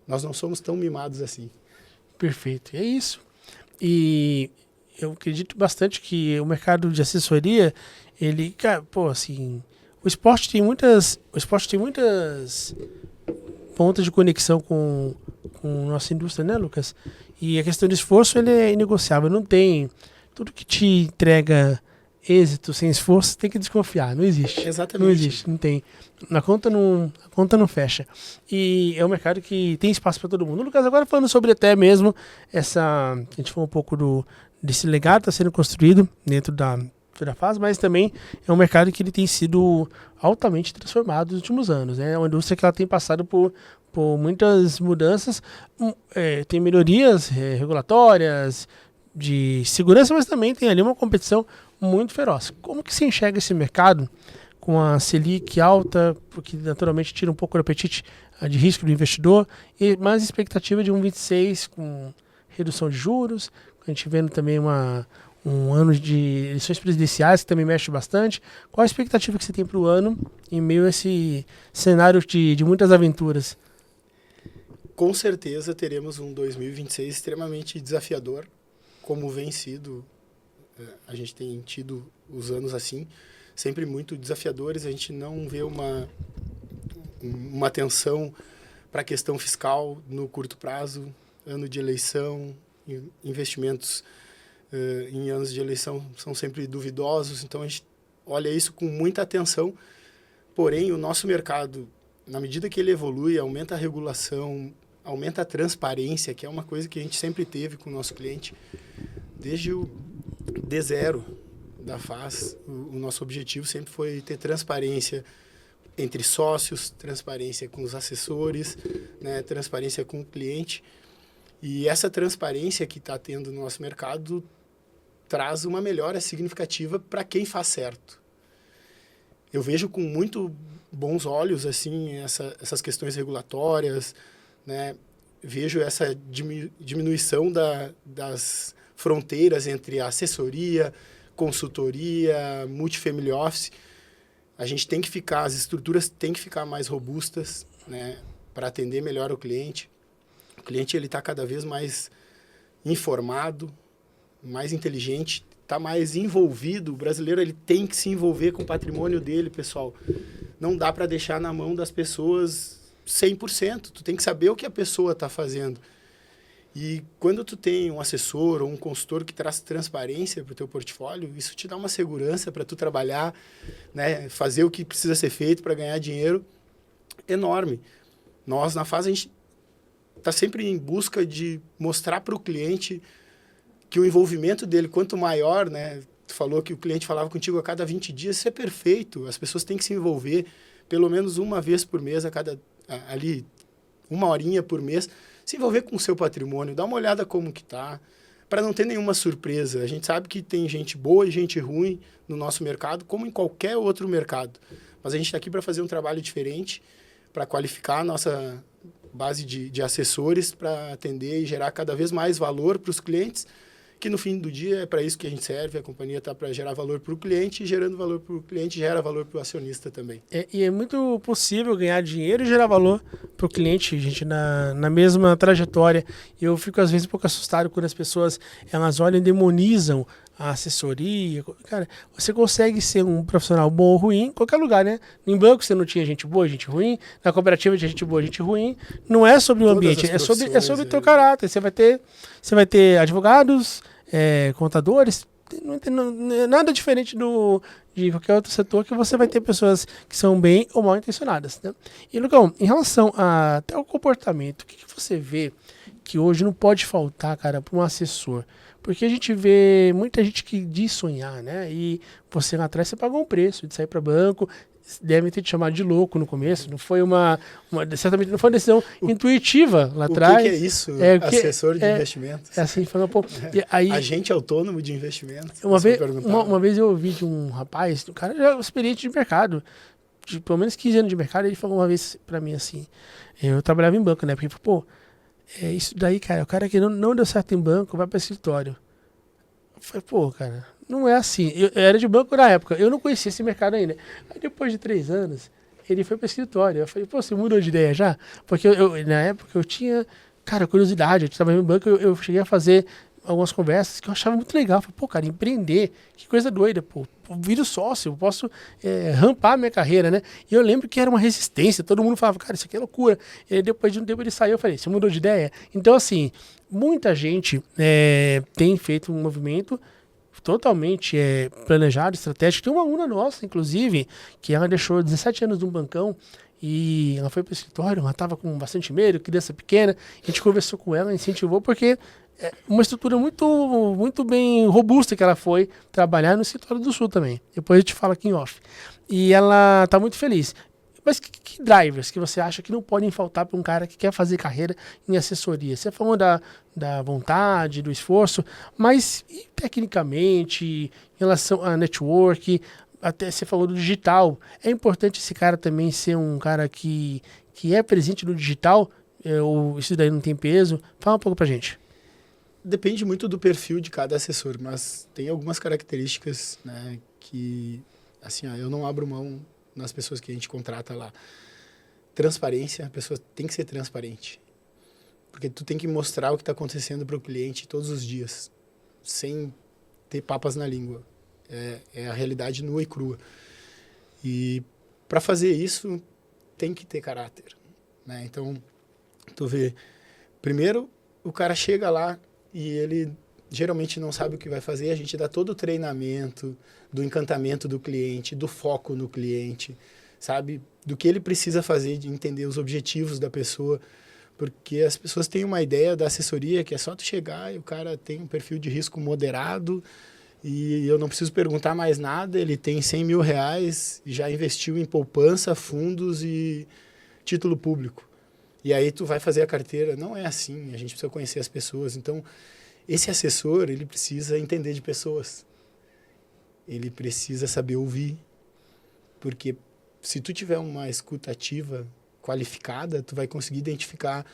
Speaker 2: Nós não somos tão mimados assim.
Speaker 1: Perfeito, é isso. E eu acredito bastante que o mercado de assessoria, ele, cara, pô, assim, o esporte tem muitas pontas de conexão com nossa indústria, né, Lucas? E a questão de esforço, ele é inegociável. Não tem tudo que te entrega êxito sem esforço, tem que desconfiar. Não existe.
Speaker 2: Exatamente.
Speaker 1: Não existe, não tem. A conta não fecha. E é um mercado que tem espaço para todo mundo. Lucas, agora falando sobre até mesmo a gente falou um pouco desse legado que está sendo construído dentro da fase, mas também é um mercado que ele tem sido altamente transformado nos últimos anos. É uma indústria que ela tem passado por muitas mudanças, tem melhorias regulatórias, de segurança, mas também tem ali uma competição muito feroz. Como que se enxerga esse mercado com a Selic alta, porque naturalmente tira um pouco o apetite de risco do investidor, e mais expectativa de um 26 com redução de juros, a gente vendo também um ano de eleições presidenciais que também mexe bastante. Qual a expectativa que você tem para o ano em meio a esse cenário de muitas aventuras?
Speaker 2: Com certeza teremos um 2026 extremamente desafiador, como vem sido. A gente tem tido os anos assim, sempre muito desafiadores. A gente não vê uma atenção para a questão fiscal no curto prazo, ano de eleição, investimentos em anos de eleição são sempre duvidosos, então a gente olha isso com muita atenção. Porém, o nosso mercado, na medida que ele evolui, aumenta a regulação, aumenta a transparência, que é uma coisa que a gente sempre teve com o nosso cliente, desde o D0 da FAS. O nosso objetivo sempre foi ter transparência entre sócios, transparência com os assessores, né, transparência com o cliente. E essa transparência que está tendo no nosso mercado traz uma melhora significativa para quem faz certo. Eu vejo com muito bons olhos assim essas questões regulatórias, né? Vejo essa diminuição das fronteiras entre a assessoria, consultoria, multifamily office. A gente tem que ficar, as estruturas têm que ficar mais robustas, né, para atender melhor o cliente. O cliente ele está cada vez mais informado, mais inteligente, está mais envolvido. O brasileiro ele tem que se envolver com o patrimônio dele, pessoal. Não dá para deixar na mão das pessoas 100%. Tu tem que saber o que a pessoa está fazendo. E quando tu tem um assessor ou um consultor que traz transparência para o teu portfólio, isso te dá uma segurança para tu trabalhar, né, fazer o que precisa ser feito para ganhar dinheiro enorme. Nós, na FAS, a gente está sempre em busca de mostrar para o cliente que o envolvimento dele, quanto maior, né? Tu falou que o cliente falava contigo a cada 20 dias, isso é perfeito. As pessoas têm que se envolver pelo menos uma vez por mês, ali, uma horinha por mês, se envolver com o seu patrimônio, dar uma olhada como que tá, para não ter nenhuma surpresa. A gente sabe que tem gente boa e gente ruim no nosso mercado, como em qualquer outro mercado. Mas a gente está aqui para fazer um trabalho diferente, para qualificar a nossa base de assessores, para atender e gerar cada vez mais valor para os clientes, que no fim do dia é para isso que a gente serve. A companhia está para gerar valor para o cliente, e gerando valor para o cliente, gera valor para o acionista também.
Speaker 1: E é muito possível ganhar dinheiro e gerar valor para o cliente, gente, na mesma trajetória. Eu fico às vezes um pouco assustado quando as pessoas elas olham e demonizam a assessoria. Cara, você consegue ser um profissional bom ou ruim em qualquer lugar, né? Em banco você não tinha gente boa, gente ruim. Na cooperativa tinha gente boa, gente ruim. Não é sobre o ambiente, é sobre o teu caráter. Você vai ter advogados, contadores, não é nada diferente de qualquer outro setor, que você vai ter pessoas que são bem ou mal intencionadas, né? E, Lucão, em relação até o comportamento, o que você vê que hoje não pode faltar, cara, para um assessor? Porque a gente vê muita gente que diz sonhar, né? E você lá atrás você pagou um preço de sair para banco, devem ter te chamado de louco no começo, não foi certamente não foi uma decisão intuitiva lá atrás.
Speaker 2: O que é isso? Assessor de investimentos?
Speaker 1: É assim, falando, pô. E aí,
Speaker 2: agente autônomo de investimentos?
Speaker 1: Uma vez eu ouvi de um rapaz, um cara já experiente de mercado, de pelo menos 15 anos de mercado, ele falou uma vez pra mim assim, eu trabalhava em banco, né? Porque ele falou, pô, isso daí, cara, o cara que não deu certo em banco vai para escritório. Eu falei, pô, cara, não é assim. Eu era de banco na época, eu não conhecia esse mercado ainda. Aí depois de 3 anos, ele foi para escritório. Eu falei, pô, você mudou de ideia já? Porque na época eu tinha, cara, curiosidade. Eu trabalhava em banco, eu cheguei a fazer algumas conversas que eu achava muito legal. Eu falei, pô, cara, empreender, que coisa doida, pô. Viro sócio, eu posso rampar a minha carreira, né? E eu lembro que era uma resistência, todo mundo falava, cara, isso aqui é loucura. E aí depois de um tempo ele saiu, eu falei, você mudou de ideia? Então, assim, muita gente tem feito um movimento totalmente planejado, estratégico. Tem uma aluna nossa, inclusive, que ela deixou 17 anos num bancão e ela foi para o escritório, ela estava com bastante medo, criança pequena, a gente conversou com ela, incentivou, porque é uma estrutura muito bem robusta que ela foi trabalhar no escritório do Sul também. Depois eu te falo aqui em off. E ela está muito feliz. Mas que drivers que você acha que não podem faltar para um cara que quer fazer carreira em assessoria? Você falou da vontade, do esforço, mas e tecnicamente, em relação a network, até você falou do digital. É importante esse cara também ser um cara que é presente no digital? Ou isso daí não tem peso? Fala um pouco pra gente.
Speaker 2: Depende muito do perfil de cada assessor, mas tem algumas características, né, que, assim, eu não abro mão nas pessoas que a gente contrata lá. Transparência, a pessoa tem que ser transparente. Porque tu tem que mostrar o que está acontecendo para o cliente todos os dias, sem ter papas na língua. É a realidade nua e crua. E para fazer isso, tem que ter caráter, né? Então, tu vê, primeiro, o cara chega lá e ele geralmente não sabe o que vai fazer, a gente dá todo o treinamento do encantamento do cliente, do foco no cliente, sabe? Do que ele precisa fazer, de entender os objetivos da pessoa, porque as pessoas têm uma ideia da assessoria que é só tu chegar e o cara tem um perfil de risco moderado e eu não preciso perguntar mais nada, ele tem 100 mil reais, já investiu em poupança, fundos e título público. E aí tu vai fazer a carteira. Não é assim, a gente precisa conhecer as pessoas. Então, esse assessor, ele precisa entender de pessoas. Ele precisa saber ouvir. Porque se tu tiver uma escuta ativa, qualificada, tu vai conseguir identificar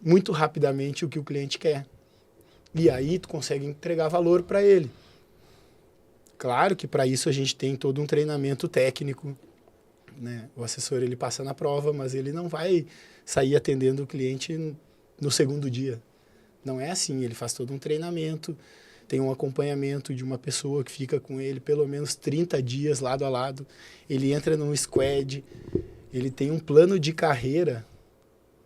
Speaker 2: muito rapidamente o que o cliente quer. E aí tu consegue entregar valor para ele. Claro que para isso a gente tem todo um treinamento técnico, né? O assessor, ele passa na prova, mas ele não vai sair atendendo o cliente no segundo dia. Não é assim, ele faz todo um treinamento, tem um acompanhamento de uma pessoa que fica com ele pelo menos 30 dias lado a lado, ele entra num squad, ele tem um plano de carreira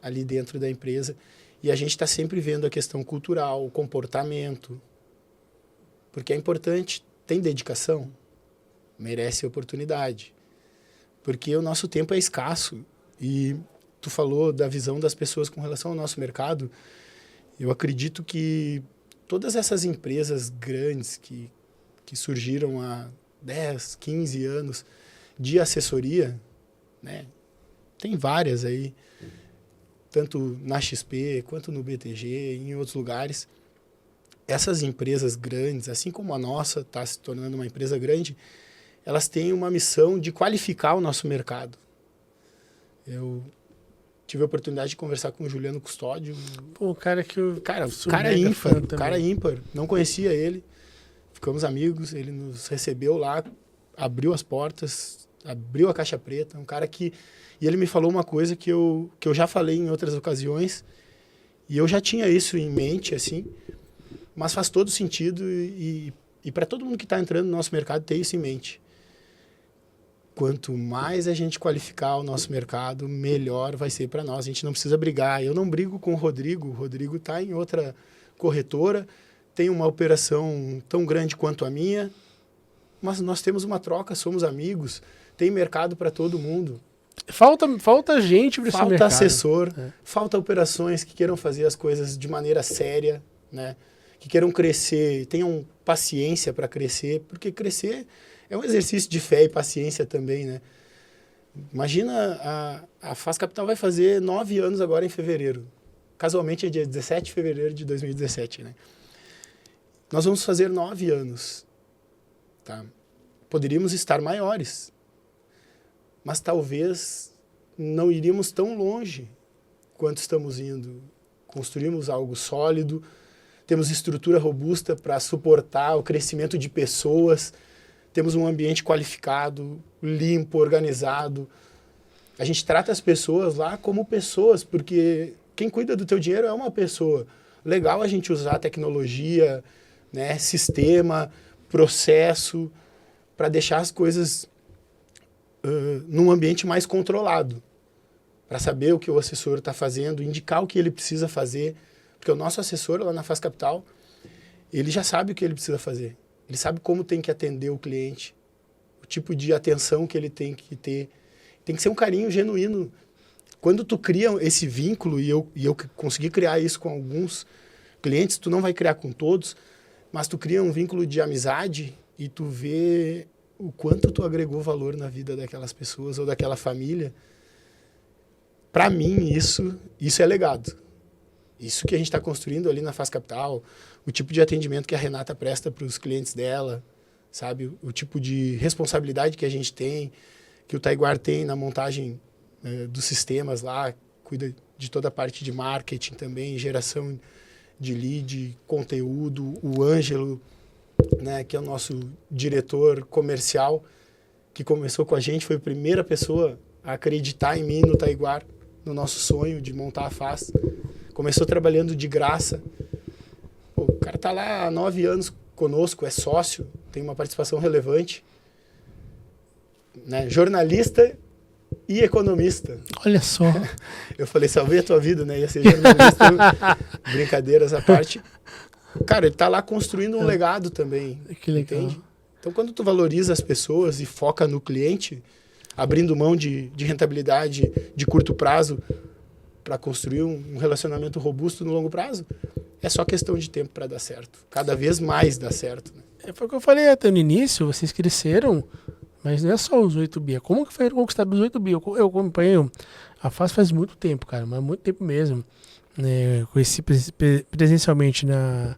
Speaker 2: ali dentro da empresa e a gente está sempre vendo a questão cultural, o comportamento, porque é importante, tem dedicação, merece oportunidade, porque o nosso tempo é escasso e tu falou da visão das pessoas com relação ao nosso mercado. Eu acredito que todas essas empresas grandes que surgiram há 10, 15 anos de assessoria, né? Tem várias aí, tanto na XP, quanto no BTG, em outros lugares. Essas empresas grandes, assim como a nossa está se tornando uma empresa grande, elas têm uma missão de qualificar o nosso mercado. Eu tive a oportunidade de conversar com o Juliano Custódio.
Speaker 1: Pô, o cara que eu
Speaker 2: cara ímpar, não conhecia ele. Ficamos amigos, ele nos recebeu lá, abriu as portas, abriu a caixa preta, um cara que... E ele me falou uma coisa que eu já falei em outras ocasiões, e eu já tinha isso em mente, assim, mas faz todo sentido e para todo mundo que está entrando no nosso mercado ter isso em mente. Quanto mais a gente qualificar o nosso mercado, melhor vai ser para nós. A gente não precisa brigar. Eu não brigo com o Rodrigo está em outra corretora, tem uma operação tão grande quanto a minha, mas nós temos uma troca, somos amigos, tem mercado para todo mundo.
Speaker 1: Falta gente para esse mercado.
Speaker 2: Falta assessor, falta operações que queiram fazer as coisas de maneira séria, né? Que queiram crescer, tenham paciência para crescer, porque crescer é um exercício de fé e paciência também, né? Imagina, a Faz Capital vai fazer 9 anos agora em fevereiro. Casualmente é dia 17 de fevereiro de 2017, né? Nós vamos fazer 9 anos, tá? Poderíamos estar maiores. mas talvez não iríamos tão longe quanto estamos indo. Construímos algo sólido, temos estrutura robusta para suportar o crescimento de pessoas, temos um ambiente qualificado, limpo, organizado. A gente trata as pessoas lá como pessoas, porque quem cuida do teu dinheiro é uma pessoa. Legal a gente usar tecnologia, né, sistema, processo, para deixar as coisas num ambiente mais controlado, para saber o que o assessor está fazendo, indicar o que ele precisa fazer, porque o nosso assessor lá na Faz Capital, ele já sabe o que ele precisa fazer, ele sabe como tem que atender o cliente, o tipo de atenção que ele tem que ter, tem que ser um carinho genuíno. Quando tu cria esse vínculo, e eu consegui criar isso com alguns clientes, tu não vai criar com todos, mas tu cria um vínculo de amizade e tu vê o quanto tu agregou valor na vida daquelas pessoas ou daquela família. Para mim, isso é legado. Isso que a gente está construindo ali na Faz Capital, o tipo de atendimento que a Renata presta para os clientes dela, sabe? O tipo de responsabilidade que a gente tem, que o Taiguar tem na montagem dos sistemas lá, cuida de toda a parte de marketing também, geração de lead, conteúdo. O Ângelo, né, que é o nosso diretor comercial, que começou com a gente, foi a primeira pessoa a acreditar em mim, no Taiguar, no nosso sonho de montar a Faz. Começou trabalhando de graça. Pô, o cara está lá há 9 anos conosco, é sócio, tem uma participação relevante, né, jornalista e economista.
Speaker 1: Olha só.
Speaker 2: Eu falei, salvei a tua vida, né? Ia ser jornalista. Brincadeiras à parte. Cara, ele tá lá construindo um legado também.
Speaker 1: Que legal.
Speaker 2: Entende? Então, quando tu valoriza as pessoas e foca no cliente, abrindo mão de rentabilidade de curto prazo para construir um relacionamento robusto no longo prazo, é só questão de tempo para dar certo. Cada vez mais dá certo. Né?
Speaker 1: Foi o que eu falei até no início, vocês cresceram, mas não é só os 8 bi. Como que foi conquistado os 8 bi? Eu acompanho a Faz faz muito tempo, cara, mas muito tempo mesmo. Conheci presencialmente na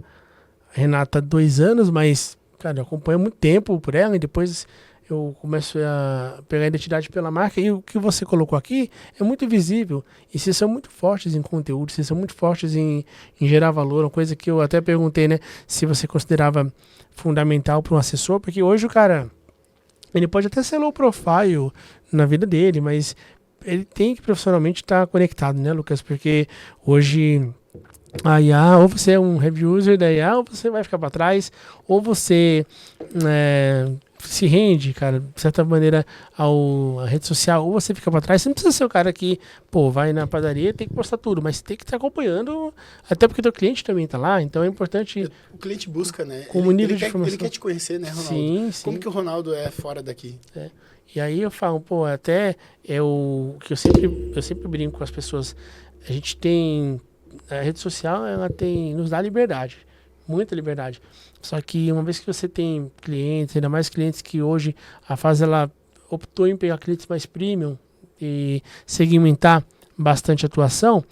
Speaker 1: Renata há 2 anos, mas, cara, eu acompanho há muito tempo por ela e depois eu começo a pegar a identidade pela marca. E o que você colocou aqui é muito visível. E vocês são muito fortes em conteúdo, vocês são muito fortes em gerar valor. Uma coisa que eu até perguntei, né, se você considerava fundamental para um assessor, porque hoje o cara, ele pode até ser low profile na vida dele, mas ele tem que profissionalmente estar conectado, né, Lucas? Porque hoje a IA, ou você é um heavy user da IA, ou você vai ficar para trás, ou você se rende, cara, de certa maneira, à rede social, ou você fica para trás. Você não precisa ser o cara que, vai na padaria e tem que postar tudo, mas tem que estar acompanhando, até porque o teu cliente também está lá, então é importante.
Speaker 2: O cliente busca, né?
Speaker 1: Como nível de informação.
Speaker 2: Ele quer te conhecer, né, Ronaldo?
Speaker 1: Sim.
Speaker 2: Como que o Ronaldo é fora daqui?
Speaker 1: E aí eu falo, até é o que eu sempre brinco com as pessoas. A gente tem, a rede social, nos dá liberdade, muita liberdade. Só que uma vez que você tem clientes, ainda mais clientes que hoje a Faz, ela optou em pegar clientes mais premium e segmentar bastante a atuação,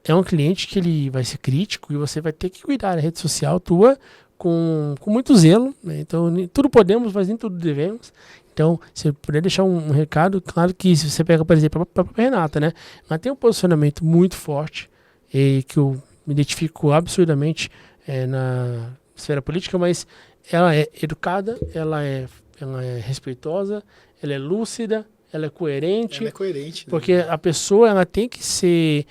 Speaker 1: é um cliente que ele vai ser crítico e você vai ter que cuidar da rede social tua com muito zelo, né? Então, tudo podemos, mas nem tudo devemos. Então, se eu puder deixar um recado, claro que se você pega, por exemplo, a própria Renata, né? Ela tem um posicionamento muito forte e que eu me identifico absurdamente na esfera política, mas ela é educada, ela é respeitosa, ela é lúcida, ela é coerente.
Speaker 2: Ela é coerente, né?
Speaker 1: Porque a pessoa, ela tem que se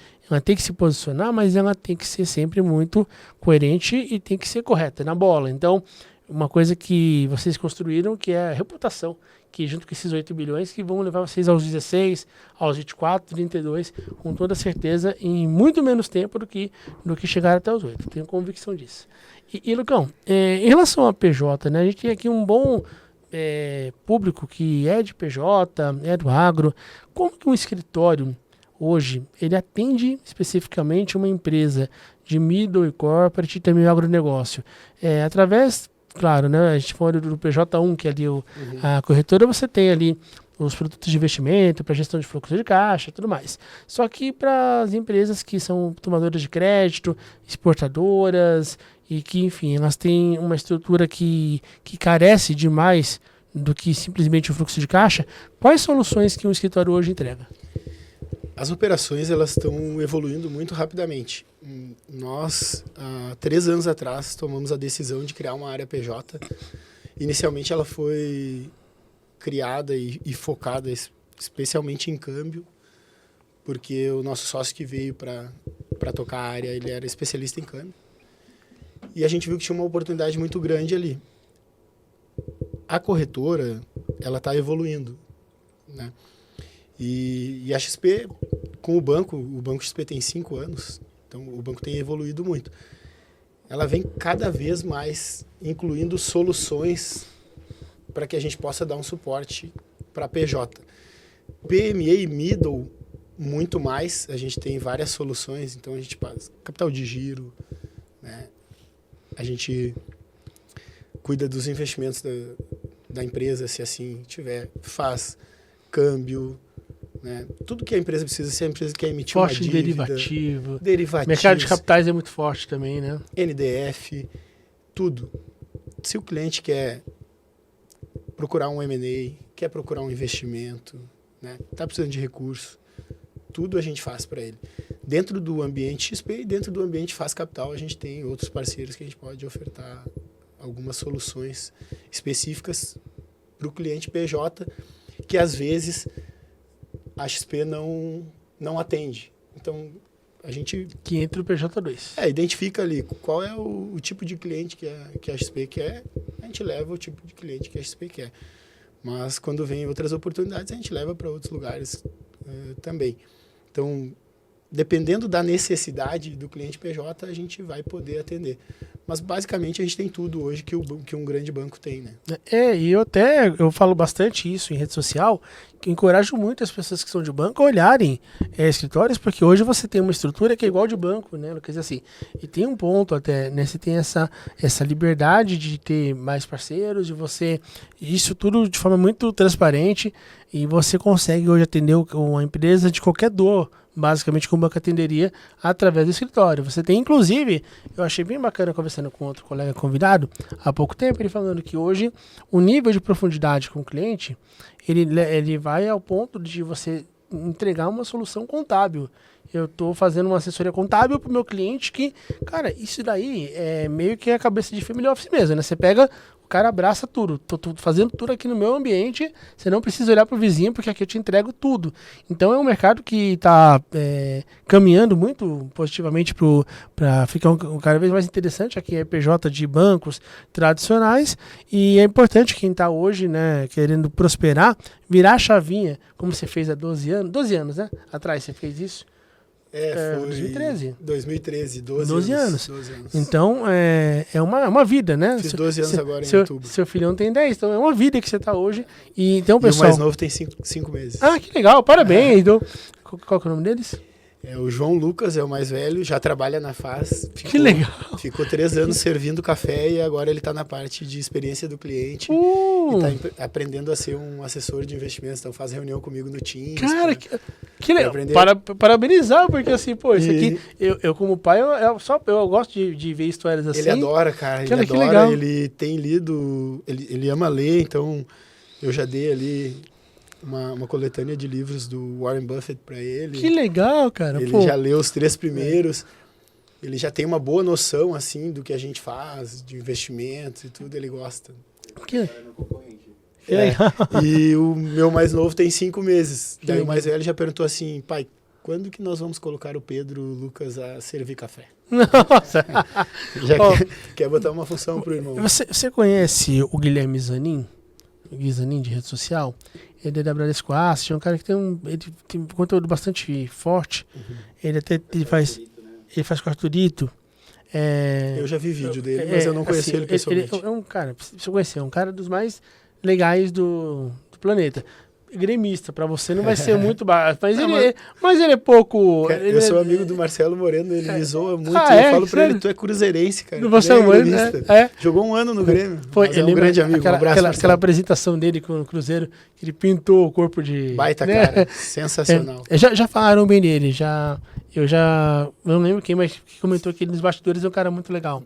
Speaker 1: posicionar, mas ela tem que ser sempre muito coerente e tem que ser correta na bola. Então, uma coisa que vocês construíram, que é a reputação, que junto com esses 8 bilhões, que vão levar vocês aos 16, aos 24, 32, com toda certeza, em muito menos tempo do que chegar até os 8. Tenho convicção disso. E Lucão, em relação a PJ, né, a gente tem aqui um bom público que é de PJ, é do agro. Como que um escritório, hoje, ele atende especificamente uma empresa de middle e corporate e também agronegócio? Através, claro, né, a gente falou do PJ1, que é ali a corretora, você tem ali os produtos de investimento, para gestão de fluxo de caixa e tudo mais. Só que para as empresas que são tomadoras de crédito, exportadoras, e que, enfim, elas têm uma estrutura que carece demais do que simplesmente o fluxo de caixa, quais soluções que um escritório hoje entrega?
Speaker 2: As operações, elas estão evoluindo muito rapidamente. Nós, há 3 anos atrás, tomamos a decisão de criar uma área PJ. Inicialmente, ela foi criada e focada especialmente em câmbio, porque o nosso sócio que veio para tocar a área, ele era especialista em câmbio. E a gente viu que tinha uma oportunidade muito grande ali. A corretora, ela está evoluindo, né? E a XP, com o banco XP tem 5 anos, então o banco tem evoluído muito. Ela vem cada vez mais incluindo soluções para que a gente possa dar um suporte para PJ. PME e Middle, muito mais, a gente tem várias soluções, então a gente faz capital de giro, né? A gente cuida dos investimentos da empresa, se assim tiver, faz câmbio, né? Tudo que a empresa precisa, se a empresa quer emitir
Speaker 1: Forte
Speaker 2: uma dívida,
Speaker 1: derivativo.
Speaker 2: derivativos,
Speaker 1: Mercado de capitais é muito forte também, né?
Speaker 2: NDF, tudo. Se o cliente quer procurar um M&A, quer procurar um investimento, né? Tá precisando de recurso, tudo a gente faz para ele. Dentro do ambiente XP e dentro do ambiente Faz Capital, a gente tem outros parceiros que a gente pode ofertar algumas soluções específicas para o cliente PJ, que às vezes a XP não atende. Então, a gente...
Speaker 1: Que entra o PJ2.
Speaker 2: Identifica ali qual é o tipo de cliente que a XP quer, a gente leva o tipo de cliente que a XP quer. Mas quando vem outras oportunidades, a gente leva para outros lugares também. Então, dependendo da necessidade do cliente PJ, a gente vai poder atender. Mas, basicamente, a gente tem tudo hoje que um grande banco tem, né?
Speaker 1: E eu falo bastante isso em rede social, que encorajo muito as pessoas que são de banco a olharem escritórios, porque hoje você tem uma estrutura que é igual de banco, né? Quer dizer assim, e tem um ponto até, né? Você tem essa liberdade de ter mais parceiros, de você... Isso tudo de forma muito transparente, e você consegue hoje atender uma empresa de qualquer dor, basicamente como o banco atenderia através do escritório. Você tem, inclusive, eu achei bem bacana conversando com outro colega convidado há pouco tempo, ele falando que hoje o nível de profundidade com o cliente, ele vai ao ponto de você entregar uma solução contábil. Eu estou fazendo uma assessoria contábil para o meu cliente que, cara, isso daí é meio que a cabeça de family office mesmo, né? Você pega, o cara abraça tudo. Tô fazendo tudo aqui no meu ambiente, você não precisa olhar para o vizinho, porque aqui eu te entrego tudo. Então é um mercado que está caminhando muito positivamente para ficar um cada vez mais interessante. Aqui é PJ de bancos tradicionais, e é importante quem está hoje, né, querendo prosperar, virar a chavinha, como você fez há 12 anos, né? Atrás você fez isso.
Speaker 2: Foi
Speaker 1: 2013.
Speaker 2: 2013,
Speaker 1: 12 anos. Então, é uma vida, né?
Speaker 2: Fiz 12 anos agora em outubro.
Speaker 1: Seu filhão tem 10, então é uma vida que você está hoje. E, então, pessoal,
Speaker 2: o mais novo tem 5 meses.
Speaker 1: Ah, que legal, parabéns. Então, qual que é o nome deles?
Speaker 2: O João Lucas é o mais velho, já trabalha na FAS.
Speaker 1: Que legal.
Speaker 2: Ficou 3 anos servindo café e agora ele está na parte de experiência do cliente. E está aprendendo a ser um assessor de investimentos, então faz reunião comigo no Teams.
Speaker 1: Cara, que legal. Parabenizar, porque assim, pô, isso aqui, eu como pai, eu gosto de ver histórias assim.
Speaker 2: Ele adora, cara, ele adora, legal. Ele tem lido, ele ama ler, então eu já dei ali uma coletânea de livros do Warren Buffett para ele.
Speaker 1: Que legal, cara.
Speaker 2: Ele já leu os 3 primeiros. Ele já tem uma boa noção, assim, do que a gente faz, de investimentos e tudo, ele gosta. E o meu mais novo tem 5 meses. Daí o mais velho já perguntou assim, pai, quando que nós vamos colocar o Pedro Lucas a servir café?
Speaker 1: Nossa!
Speaker 2: Já quer botar uma função pro irmão.
Speaker 1: Você conhece o Guilherme Zanin? O Gui Zanin de rede social? Ele é da Bradesco Asset, é um cara que tem um conteúdo bastante forte. Uhum. Ele faz com o Arthurito.
Speaker 2: Eu já vi vídeo dele, mas eu não conheci assim, ele pessoalmente.
Speaker 1: Ele é um cara, precisa conhecer, é um cara dos mais legais do planeta. Gremista, pra você não vai ser muito baixo, mas ele é pouco...
Speaker 2: Eu sou amigo do Marcelo Moreno, ele me zoa muito, eu falo pra ele, tu é cruzeirense, cara.
Speaker 1: Marcelo Moreno,
Speaker 2: Jogou um ano no Grêmio,
Speaker 1: ele
Speaker 2: é um grande amigo, um abraço,
Speaker 1: aquela apresentação dele com o Cruzeiro, que ele pintou o corpo de...
Speaker 2: Baita, né? Cara, sensacional.
Speaker 1: Já falaram bem dele, eu não lembro quem, mas que comentou que ele nos bastidores é um cara muito legal.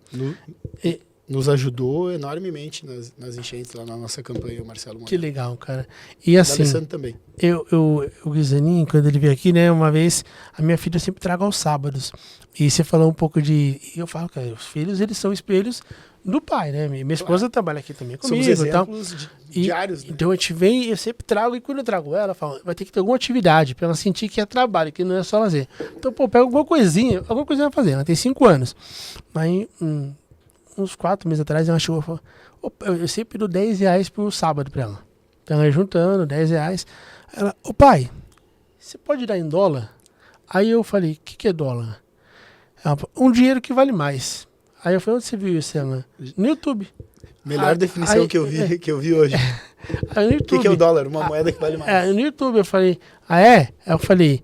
Speaker 2: nos ajudou enormemente nas enchentes lá na nossa campanha, o Marcelo Moreno.
Speaker 1: Que legal, cara. E assim,
Speaker 2: Alessandro também.
Speaker 1: O Guizanin, quando ele veio aqui, né, uma vez, a minha filha sempre traga aos sábados. E você falou um pouco de... E eu falo, cara, os filhos, eles são espelhos do pai, né? Minha esposa trabalha aqui também comigo
Speaker 2: Somos
Speaker 1: e tal.
Speaker 2: exemplos diários, né?
Speaker 1: Então a gente vem, eu sempre trago, e quando eu trago ela, eu falo, vai ter que ter alguma atividade pra ela sentir que é trabalho, que não é só lazer. Então, pô, pega alguma coisinha vai fazer. Ela tem 5 anos. Aí, uns 4 meses atrás, ela chegou e falou, eu sempre dou R$10 por sábado pra ela. Então, ela juntando R$10. Ela, pai, você pode dar em dólar? Aí eu falei, o que é dólar? Ela falou, um dinheiro que vale mais. Aí eu falei, onde você viu isso, Ela? No YouTube.
Speaker 2: Melhor definição que eu vi hoje. O que é o dólar? Uma moeda que vale mais.
Speaker 1: No YouTube eu falei, é? Aí eu falei,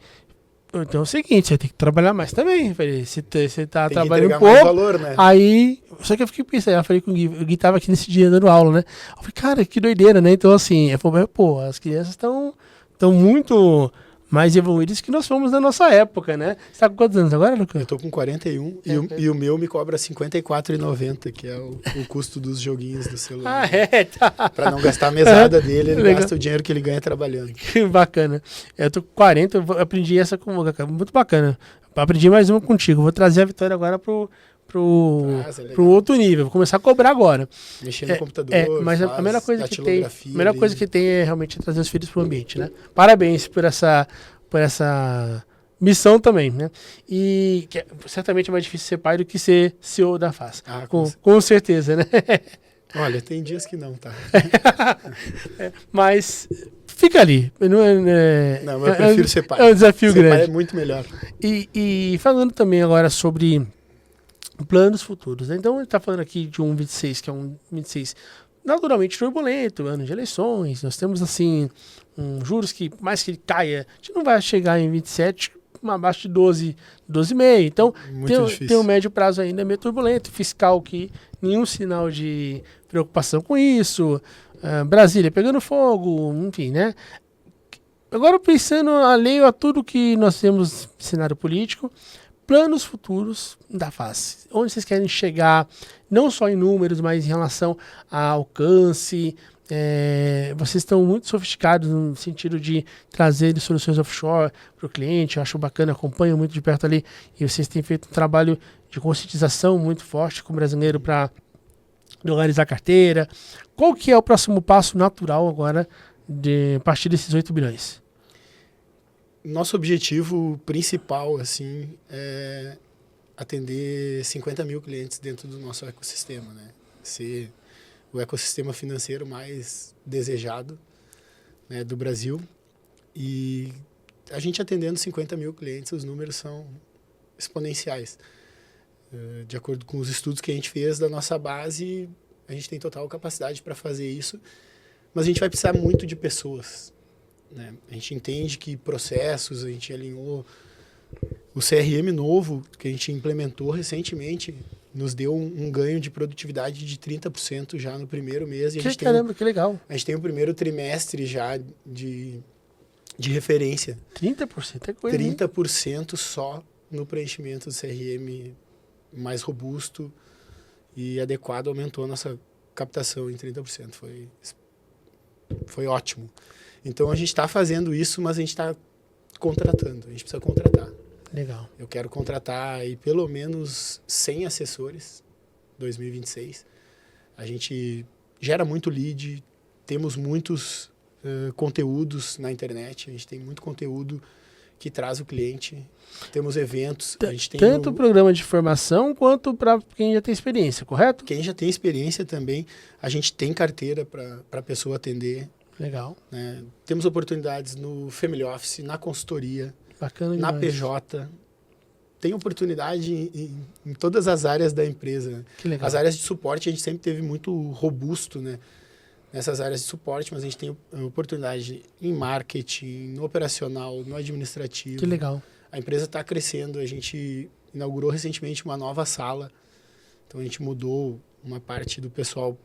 Speaker 1: então é o seguinte, você tem que trabalhar mais também. Eu falei, você tá
Speaker 2: tem
Speaker 1: trabalhando
Speaker 2: um
Speaker 1: pouco.
Speaker 2: Mais valor, né?
Speaker 1: Aí, só que eu fiquei pensando, eu falei com o Gui tava aqui nesse dia dando aula, né? Eu falei, cara, que doideira, né? Então assim, eu falei, pô, as crianças estão muito mais evoluídas que nós fomos na nossa época, né? Você tá com quantos anos agora, Lucas?
Speaker 2: Eu tô com 41 e o meu me cobra R$54,90, que é o custo dos joguinhos do celular.
Speaker 1: Tá.
Speaker 2: Pra não gastar a mesada dele, ele gasta o dinheiro que ele ganha trabalhando.
Speaker 1: Que bacana. Eu tô com 40, eu aprendi essa com o cara, muito bacana. Aprendi mais uma contigo. Vou trazer a Vitória agora pro outro nível. Vou começar a cobrar agora.
Speaker 2: Mexer no computador,
Speaker 1: mas a melhor coisa que tem é realmente trazer os filhos pro ambiente, né? Parabéns por essa missão também, né? E certamente é mais difícil ser pai do que ser CEO da FAS. Com certeza, né?
Speaker 2: Olha, tem dias que não, tá?
Speaker 1: Mas fica ali.
Speaker 2: Não, eu prefiro ser pai.
Speaker 1: É um desafio
Speaker 2: ser
Speaker 1: grande.
Speaker 2: Pai é muito melhor.
Speaker 1: E falando também agora sobre planos futuros, né? Então, a gente está falando aqui de um 26, que é um 26 naturalmente turbulento, ano de eleições. Nós temos, assim, juros que, por mais que ele caia, a gente não vai chegar em 27 abaixo de 12,5. Então, tem um médio prazo ainda meio turbulento. Fiscal que nenhum sinal de preocupação com isso. Brasília pegando fogo, enfim, né? Agora, pensando alheio a tudo que nós temos no cenário político, planos futuros da FAS. Onde vocês querem chegar, não só em números, mas em relação a alcance. Vocês estão muito sofisticados no sentido de trazer soluções offshore para o cliente. Eu acho bacana, acompanho muito de perto ali. E vocês têm feito um trabalho de conscientização muito forte com o brasileiro para regularizar a carteira. Qual que é o próximo passo natural agora a partir desses 8 bilhões?
Speaker 2: Nosso objetivo principal, assim, é atender 50 mil clientes dentro do nosso ecossistema, né? Ser o ecossistema financeiro mais desejado, né, do Brasil. E a gente atendendo 50 mil clientes, os números são exponenciais. De acordo com os estudos que a gente fez da nossa base, a gente tem total capacidade para fazer isso, mas a gente vai precisar muito de pessoas. Né? A gente entende que processos, a gente alinhou o CRM novo que a gente implementou recentemente, nos deu um ganho de produtividade de 30% já no primeiro mês. E
Speaker 1: que legal.
Speaker 2: A gente tem o primeiro trimestre já de referência.
Speaker 1: 30% é coisa.
Speaker 2: 30% só no preenchimento do CRM mais robusto e adequado, aumentou a nossa captação em 30%. Foi ótimo. Então, a gente está fazendo isso, mas a gente está contratando. A gente precisa contratar.
Speaker 1: Legal.
Speaker 2: Eu quero contratar aí pelo menos 100 assessores em 2026. A gente gera muito lead, temos muitos conteúdos na internet. A gente tem muito conteúdo que traz o cliente. Temos eventos. A gente tem
Speaker 1: tanto o programa de formação quanto para quem já tem experiência, correto?
Speaker 2: Quem já tem experiência também. A gente tem carteira para a pessoa atender.
Speaker 1: Legal.
Speaker 2: Né? Temos oportunidades no Family Office, na consultoria,
Speaker 1: bacana
Speaker 2: na
Speaker 1: demais.
Speaker 2: PJ. Tem oportunidade em todas as áreas da empresa. Né?
Speaker 1: Que legal.
Speaker 2: As áreas de suporte a gente sempre teve muito robusto, né? Nessas áreas de suporte, mas a gente tem oportunidade em marketing, no operacional, no administrativo.
Speaker 1: Que legal.
Speaker 2: A empresa está crescendo. A gente inaugurou recentemente uma nova sala. Então, a gente mudou uma parte do pessoal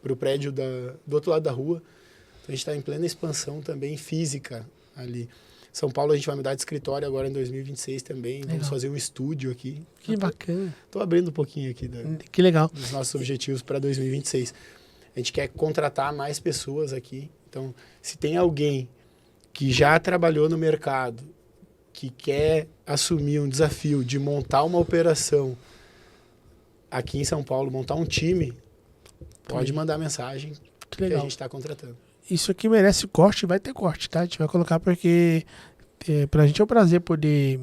Speaker 2: para o prédio do outro lado da rua. Então, a gente está em plena expansão também física ali. São Paulo a gente vai mudar de escritório agora em 2026 também.
Speaker 1: Legal.
Speaker 2: Vamos fazer um estúdio aqui.
Speaker 1: Que bacana.
Speaker 2: Estou abrindo um pouquinho aqui
Speaker 1: Que legal.
Speaker 2: dos nossos objetivos para 2026. A gente quer contratar mais pessoas aqui. Então, se tem alguém que já trabalhou no mercado, que quer assumir um desafio de montar uma operação aqui em São Paulo, montar um time, pode mandar mensagem que a gente está contratando.
Speaker 1: Isso aqui merece corte, vai ter corte, tá? A gente vai colocar porque pra gente é um prazer poder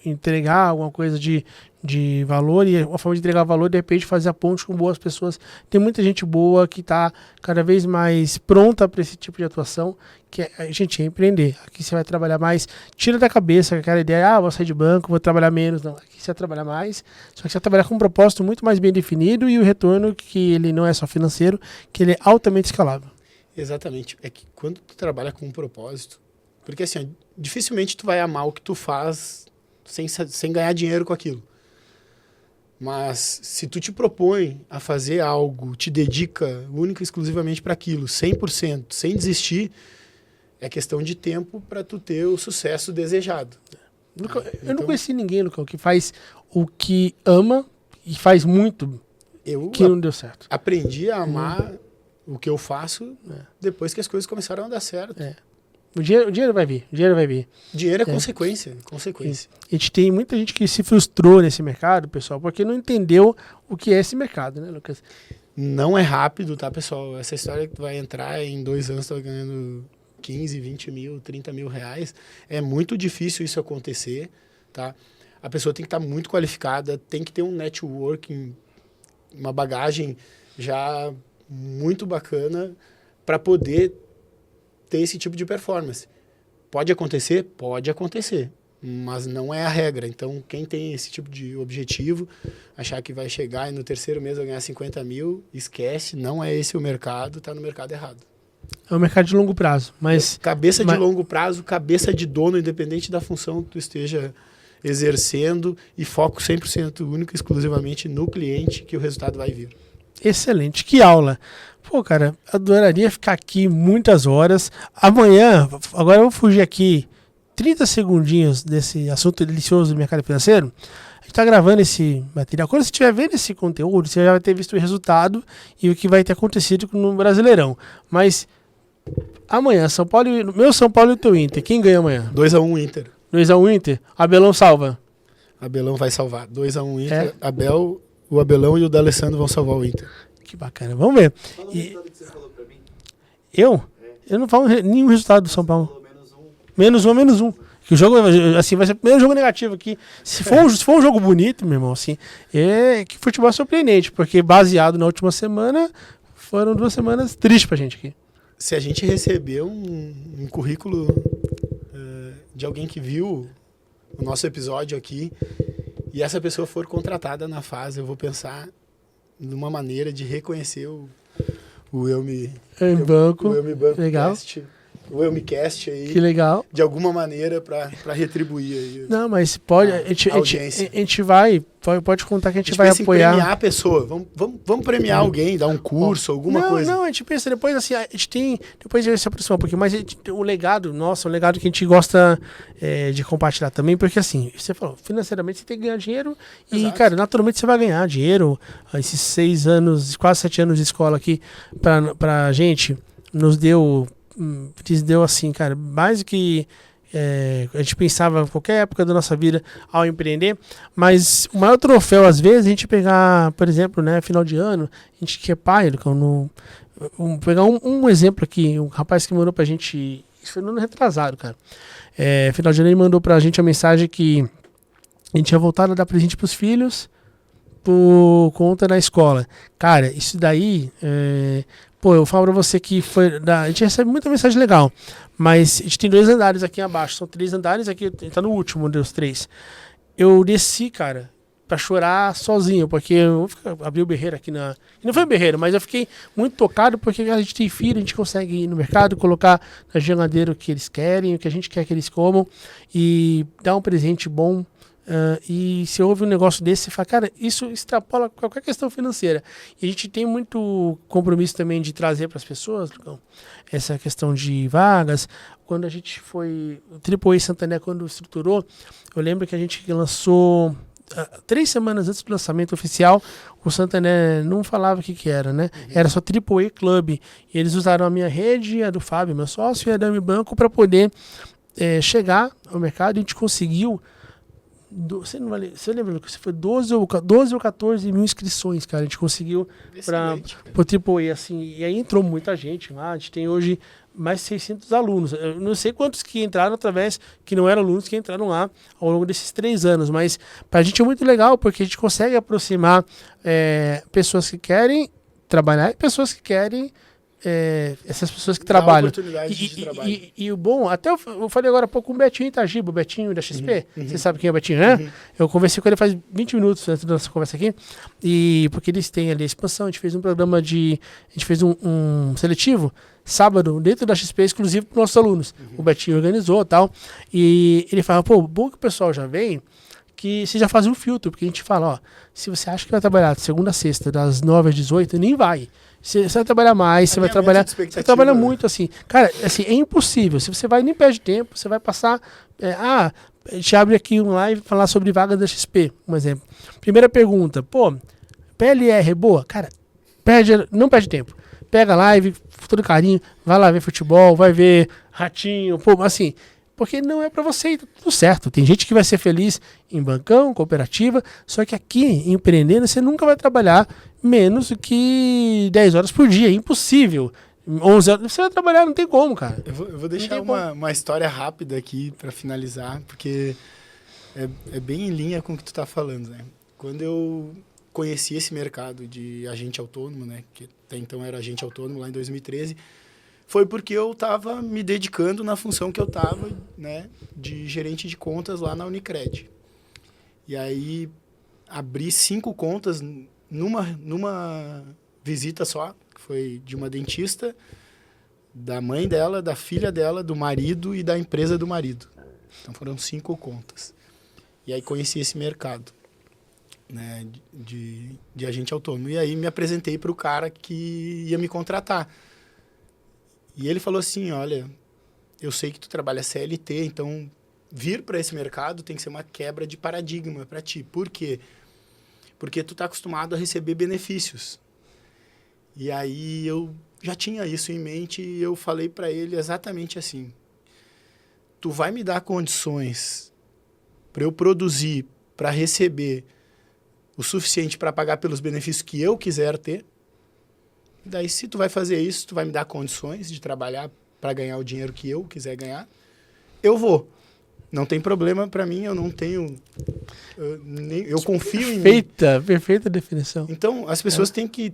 Speaker 1: entregar alguma coisa de valor e uma forma de entregar valor, de repente fazer a ponte com boas pessoas. Tem muita gente boa que está cada vez mais pronta para esse tipo de atuação, que a gente é empreender. Aqui você vai trabalhar mais, tira da cabeça aquela ideia, vou sair de banco, vou trabalhar menos. Não, aqui você vai trabalhar mais, só que você vai trabalhar com um propósito muito mais bem definido e o retorno que ele não é só financeiro, que ele é altamente escalável.
Speaker 2: Exatamente. É que quando tu trabalha com um propósito, porque assim, dificilmente tu vai amar o que tu faz sem ganhar dinheiro com aquilo. Mas se tu te propõe a fazer algo, te dedica única e exclusivamente para aquilo, 100%, sem desistir, é questão de tempo para tu ter o sucesso desejado.
Speaker 1: Lucão, eu não conheci ninguém, Lucão, que faz o que ama e faz muito que não deu certo.
Speaker 2: Aprendi a amar o que eu faço depois que as coisas começaram a dar certo.
Speaker 1: O dinheiro vai vir,
Speaker 2: Dinheiro é consequência.
Speaker 1: A gente tem muita gente que se frustrou nesse mercado, pessoal, porque não entendeu o que é esse mercado, né, Lucas?
Speaker 2: Não é rápido, tá, pessoal? Essa história que tu vai entrar em 2 anos, tu vai ganhando 15, 20 mil, 30 mil reais. É muito difícil isso acontecer, tá? A pessoa tem que estar muito qualificada, tem que ter um networking, uma bagagem já muito bacana para poder ter esse tipo de performance. Pode acontecer? Pode acontecer, mas não é a regra. Então, quem tem esse tipo de objetivo, achar que vai chegar e no 3º mês vai ganhar 50 mil, esquece, não é esse o mercado, está no mercado errado.
Speaker 1: É um mercado de longo prazo, mas...
Speaker 2: Cabeça de longo prazo, cabeça de dono, independente da função que tu esteja exercendo, e foco 100% único e exclusivamente no cliente, que o resultado vai vir.
Speaker 1: Excelente, que aula. Pô, cara, adoraria ficar aqui muitas horas. Amanhã, agora eu vou fugir aqui 30 segundinhos desse assunto delicioso do mercado financeiro. A gente tá gravando esse material. Quando você estiver vendo esse conteúdo, você já vai ter visto o resultado e o que vai ter acontecido no Brasileirão. Mas amanhã, São Paulo, meu São Paulo e o teu Inter, quem ganha amanhã?
Speaker 2: 2-1 Inter.
Speaker 1: 2-1 Inter? Abelão salva.
Speaker 2: Abelão vai salvar. 2-1 Inter. O Abelão e o D'Alessandro vão salvar o Inter.
Speaker 1: Que bacana, vamos ver.
Speaker 3: Fala o resultado que você falou pra mim.
Speaker 1: Eu não falo nenhum resultado do São Paulo.
Speaker 3: Falou -1.
Speaker 1: -1. Que o jogo, assim, vai ser o primeiro jogo negativo aqui. Se for um jogo bonito, meu irmão, assim, que futebol é surpreendente, porque baseado na última semana, foram 2 semanas tristes pra gente aqui.
Speaker 2: Se a gente receber um currículo de alguém que viu o nosso episódio aqui e essa pessoa for contratada na fase, eu vou pensar numa maneira de reconhecer o Eu Me
Speaker 1: Banco.
Speaker 2: O Eu Me Banco
Speaker 1: Legal.
Speaker 2: Cast, o Eu Me Cast aí.
Speaker 1: Que legal.
Speaker 2: De alguma maneira para retribuir aí.
Speaker 1: Não, mas pode, a gente vai, pode contar que a gente vai apoiar.
Speaker 2: Premiar a pessoa, vamos premiar alguém, dar um curso, alguma coisa.
Speaker 1: Não, a gente pensa depois assim, a gente tem, depois a gente se aproxima um pouquinho, mas o legado nosso, um legado que a gente gosta de compartilhar também, porque assim, você falou, financeiramente você tem que ganhar dinheiro. Exato. E, cara, naturalmente você vai ganhar dinheiro. Esses 6 anos, quase 7 anos de escola aqui pra gente, nos deu assim, cara, mais do que a gente pensava em qualquer época da nossa vida ao empreender, mas o maior troféu, às vezes, a gente pegar, por exemplo, né, final de ano, a gente que é pai, pegar um exemplo aqui, um rapaz que mandou pra gente, isso foi no ano retrasado, cara, final de ano ele mandou pra gente a mensagem que a gente ia voltar a dar presente pros filhos por conta da escola. Cara, isso daí, eu falo pra você que a gente recebe muita mensagem legal, mas a gente tem 2 andares aqui abaixo, são 3 andares, aqui tá no último dos 3. Eu desci, cara, pra chorar sozinho, porque eu abri o berreiro aqui e não foi um berreiro, mas eu fiquei muito tocado, porque a gente tem filho, a gente consegue ir no mercado, colocar na geladeira o que eles querem, o que a gente quer que eles comam, e dar um presente bom e se houve um negócio desse, você fala, cara, isso extrapola qualquer questão financeira. E a gente tem muito compromisso também de trazer para as pessoas, Lucão, essa questão de vagas. Quando a gente foi, o AAA Santander, quando estruturou, eu lembro que a gente lançou 3 semanas antes do lançamento oficial, o Santander não falava o que era, né? Era só AAA Club. E eles usaram a minha rede, a do Fábio, meu sócio, e a da Mi Banco para poder chegar ao mercado. E a gente conseguiu, você lembra, Lucas? Foi 12 ou 14 mil inscrições, cara. A gente conseguiu para o AAA, assim. E aí entrou muita gente lá. A gente tem hoje mais de 600 alunos. Eu não sei quantos que entraram através, que não eram alunos, que entraram lá ao longo desses 3 anos. Mas para a gente é muito legal, porque a gente consegue aproximar pessoas que querem trabalhar e pessoas que querem essas pessoas que trabalham. E o bom, até eu falei agora há pouco com o Betinho Itagiba, o Betinho da XP. Você sabe quem é o Betinho, né? Eu conversei com ele faz 20 minutos antes da nossa conversa aqui. E porque eles têm ali a expansão, a gente fez um programa a gente fez um seletivo sábado dentro da XP exclusivo para os nossos alunos. O Betinho organizou e tal. E ele falava, pô, bom que o pessoal já vem, que você já faz um filtro, porque a gente fala, ó, se você acha que vai trabalhar de segunda a sexta, das 9 às 18, nem vai. Você vai trabalhar mais, você vai trabalhar. Você trabalha muito, assim. Cara, assim, é impossível. Se você vai, nem perde tempo, você vai passar. A gente abre aqui um live falar sobre vaga da XP, um exemplo. Primeira pergunta, pô, PLR é boa? Cara, não perde tempo. Pega a live, todo carinho, vai lá ver futebol, vai ver Ratinho, pô, assim. Porque não é pra você, tá tudo certo. Tem gente que vai ser feliz em bancão, cooperativa, só que aqui, empreendendo, você nunca vai trabalhar menos do que 10 horas por dia. É impossível. 11 horas, você vai trabalhar, não tem como, cara.
Speaker 2: Eu vou deixar uma história rápida aqui para finalizar, porque é bem em linha com o que tu tá falando, né? Quando eu conheci esse mercado de agente autônomo, né? Que até então era agente autônomo lá em 2013, foi porque eu estava me dedicando na função que eu estava, né, de gerente de contas lá na Unicred. E aí abri 5 contas numa visita só, que foi de uma dentista, da mãe dela, da filha dela, do marido e da empresa do marido. Então foram 5 contas. E aí conheci esse mercado, né, de agente autônomo. E aí me apresentei para o cara que ia me contratar. E ele falou assim, olha, eu sei que tu trabalha CLT, então vir para esse mercado tem que ser uma quebra de paradigma para ti. Por quê? Porque tu tá acostumado a receber benefícios. E aí eu já tinha isso em mente e eu falei para ele exatamente assim, tu vai me dar condições para eu produzir, para receber o suficiente para pagar pelos benefícios que eu quiser ter? Daí, se tu vai fazer isso, tu vai me dar condições de trabalhar para ganhar o dinheiro que eu quiser ganhar, eu vou. Não tem problema para mim, eu não tenho... Eu confio em mim.
Speaker 1: Perfeita definição.
Speaker 2: Então, as pessoas têm que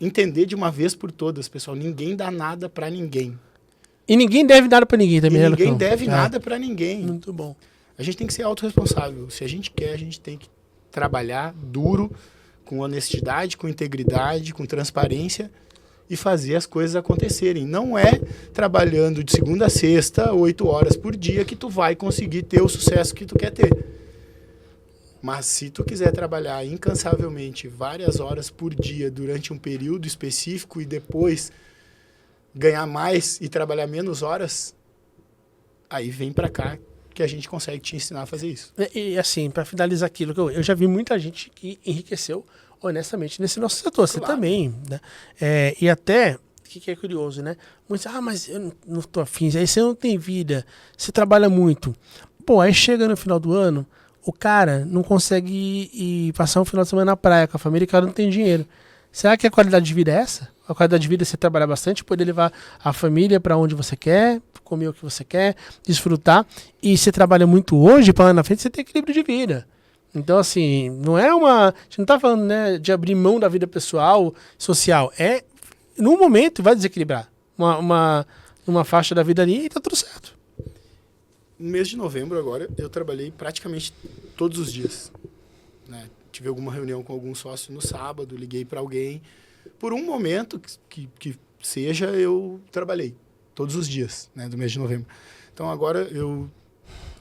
Speaker 2: entender de uma vez por todas, pessoal. Ninguém dá nada para ninguém.
Speaker 1: E ninguém deve nada para ninguém também,
Speaker 2: e
Speaker 1: né,
Speaker 2: ninguém
Speaker 1: Lucão?
Speaker 2: deve nada para ninguém.
Speaker 1: Muito bom.
Speaker 2: A gente tem que ser autorresponsável. Se a gente quer, a gente tem que trabalhar duro, com honestidade, com integridade, com transparência e fazer as coisas acontecerem. Não é trabalhando de segunda a sexta, 8 horas por dia, que tu vai conseguir ter o sucesso que tu quer ter. Mas se tu quiser trabalhar incansavelmente várias horas por dia durante um período específico e depois ganhar mais e trabalhar menos horas, aí vem pra cá que a gente consegue te ensinar a fazer isso.
Speaker 1: E assim, para finalizar aquilo, eu já vi muita gente que enriqueceu honestamente nesse nosso setor. Você também, né? E até, o que é curioso, né? Muitos, mas eu não tô afim, aí você não tem vida, você trabalha muito. Pô, aí chega no final do ano, o cara não consegue ir passar um final de semana na praia com a família, o cara não tem dinheiro. Será que a qualidade de vida é essa? A qualidade de vida é você trabalhar bastante, poder levar a família para onde você quer, comer o que você quer, desfrutar. E você trabalha muito hoje, para lá na frente você tem equilíbrio de vida. Então, assim, não é uma... A gente não está falando, né, de abrir mão da vida pessoal, social. Num momento, vai desequilibrar uma faixa da vida ali e tá tudo certo.
Speaker 2: No mês de novembro, agora, eu trabalhei praticamente todos os dias, né? Tive alguma reunião com algum sócio no sábado, liguei para alguém. Por um momento que seja, eu trabalhei todos os dias, né, do mês de novembro. Então, agora,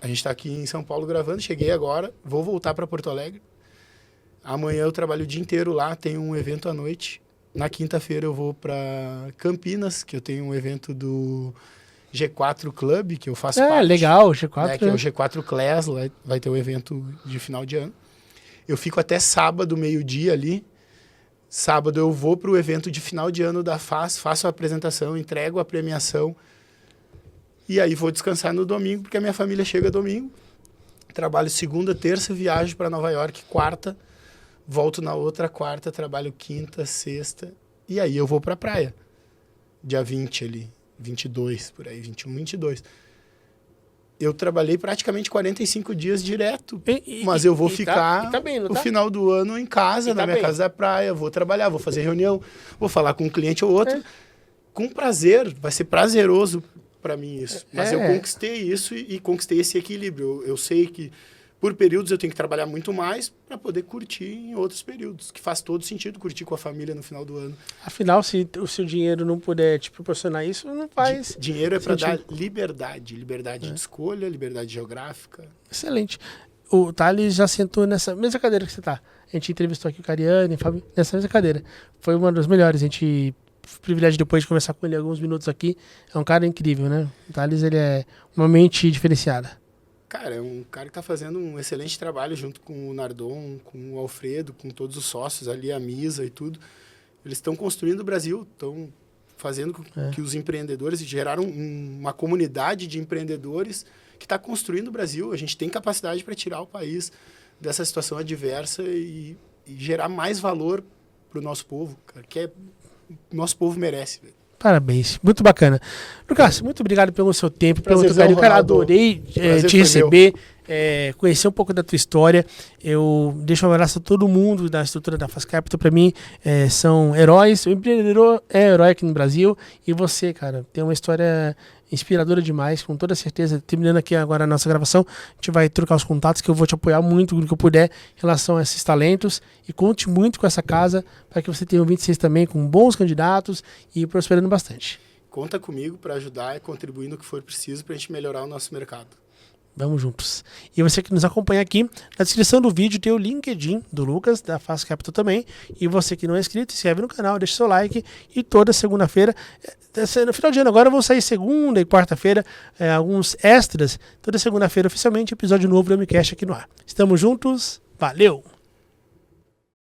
Speaker 2: A gente está aqui em São Paulo gravando, cheguei agora, vou voltar para Porto Alegre. Amanhã eu trabalho o dia inteiro lá, tenho um evento à noite. Na quinta-feira eu vou para Campinas, que eu tenho um evento do G4 Club, que eu faço parte.
Speaker 1: Legal, G4.
Speaker 2: Né, que é o G4 Class, lá vai ter o evento de final de ano. Eu fico até sábado, meio-dia ali. Sábado eu vou para o evento de final de ano da FAS, faço a apresentação, entrego a premiação. E aí vou descansar no domingo, porque a minha família chega domingo. Trabalho segunda, terça, viajo para Nova York, quarta. Volto na outra quarta, trabalho quinta, sexta. E aí eu vou para a praia. Dia 20 ali, 22, por aí, 21, 22. Eu trabalhei praticamente 45 dias direto, mas eu vou ficar
Speaker 1: tá bem, não
Speaker 2: no
Speaker 1: tá?
Speaker 2: final do ano em casa, na minha casa da praia, vou trabalhar, vou fazer reunião, vou falar com um cliente ou outro, com prazer, vai ser prazeroso para mim isso. Mas eu conquistei isso e conquistei esse equilíbrio. Eu sei que por períodos eu tenho que trabalhar muito mais para poder curtir em outros períodos, que faz todo sentido curtir com a família no final do ano.
Speaker 1: Afinal, se o seu dinheiro não puder te proporcionar isso, não faz.
Speaker 2: Dinheiro é para dar liberdade de escolha, liberdade geográfica.
Speaker 1: Excelente. O Thales já sentou nessa mesma cadeira que você tá. A gente entrevistou aqui o Cariani, Fábio, nessa mesma cadeira. Foi uma das melhores. A gente privilégio depois de conversar com ele alguns minutos aqui. É um cara incrível, né? O Thales, ele é uma mente diferenciada.
Speaker 2: Cara, é um cara que está fazendo um excelente trabalho junto com o Nardon, com o Alfredo, com todos os sócios ali, a Misa e tudo. Eles estão construindo o Brasil, estão fazendo com que os empreendedores geraram uma comunidade de empreendedores que está construindo o Brasil. A gente tem capacidade para tirar o país dessa situação adversa e gerar mais valor para o nosso povo, cara, que nosso povo merece, velho.
Speaker 1: Parabéns, muito bacana. Lucas, muito obrigado pelo seu tempo, pelo teu carinho. Cara, adorei te receber, conhecer um pouco da tua história. Eu deixo um abraço a todo mundo da estrutura da Fast Capital. Para mim, são heróis. O empreendedor é herói aqui no Brasil. E você, cara, tem uma história inspiradora demais, com toda certeza. Terminando aqui agora a nossa gravação, a gente vai trocar os contatos, que eu vou te apoiar muito no que eu puder em relação a esses talentos. E conte muito com essa casa para que você tenha um 26 também com bons candidatos e prosperando bastante.
Speaker 2: Conta comigo para ajudar e contribuir no que for preciso para a gente melhorar o nosso mercado.
Speaker 1: Vamos juntos. E você que nos acompanha aqui, na descrição do vídeo tem o LinkedIn do Lucas, da Fast Capital também. E você que não é inscrito, se inscreve no canal, deixa seu like. E toda segunda-feira, no final de ano agora, vão sair segunda e quarta-feira, alguns extras. Toda segunda-feira, oficialmente, episódio novo do MCast aqui no ar. Estamos juntos, valeu!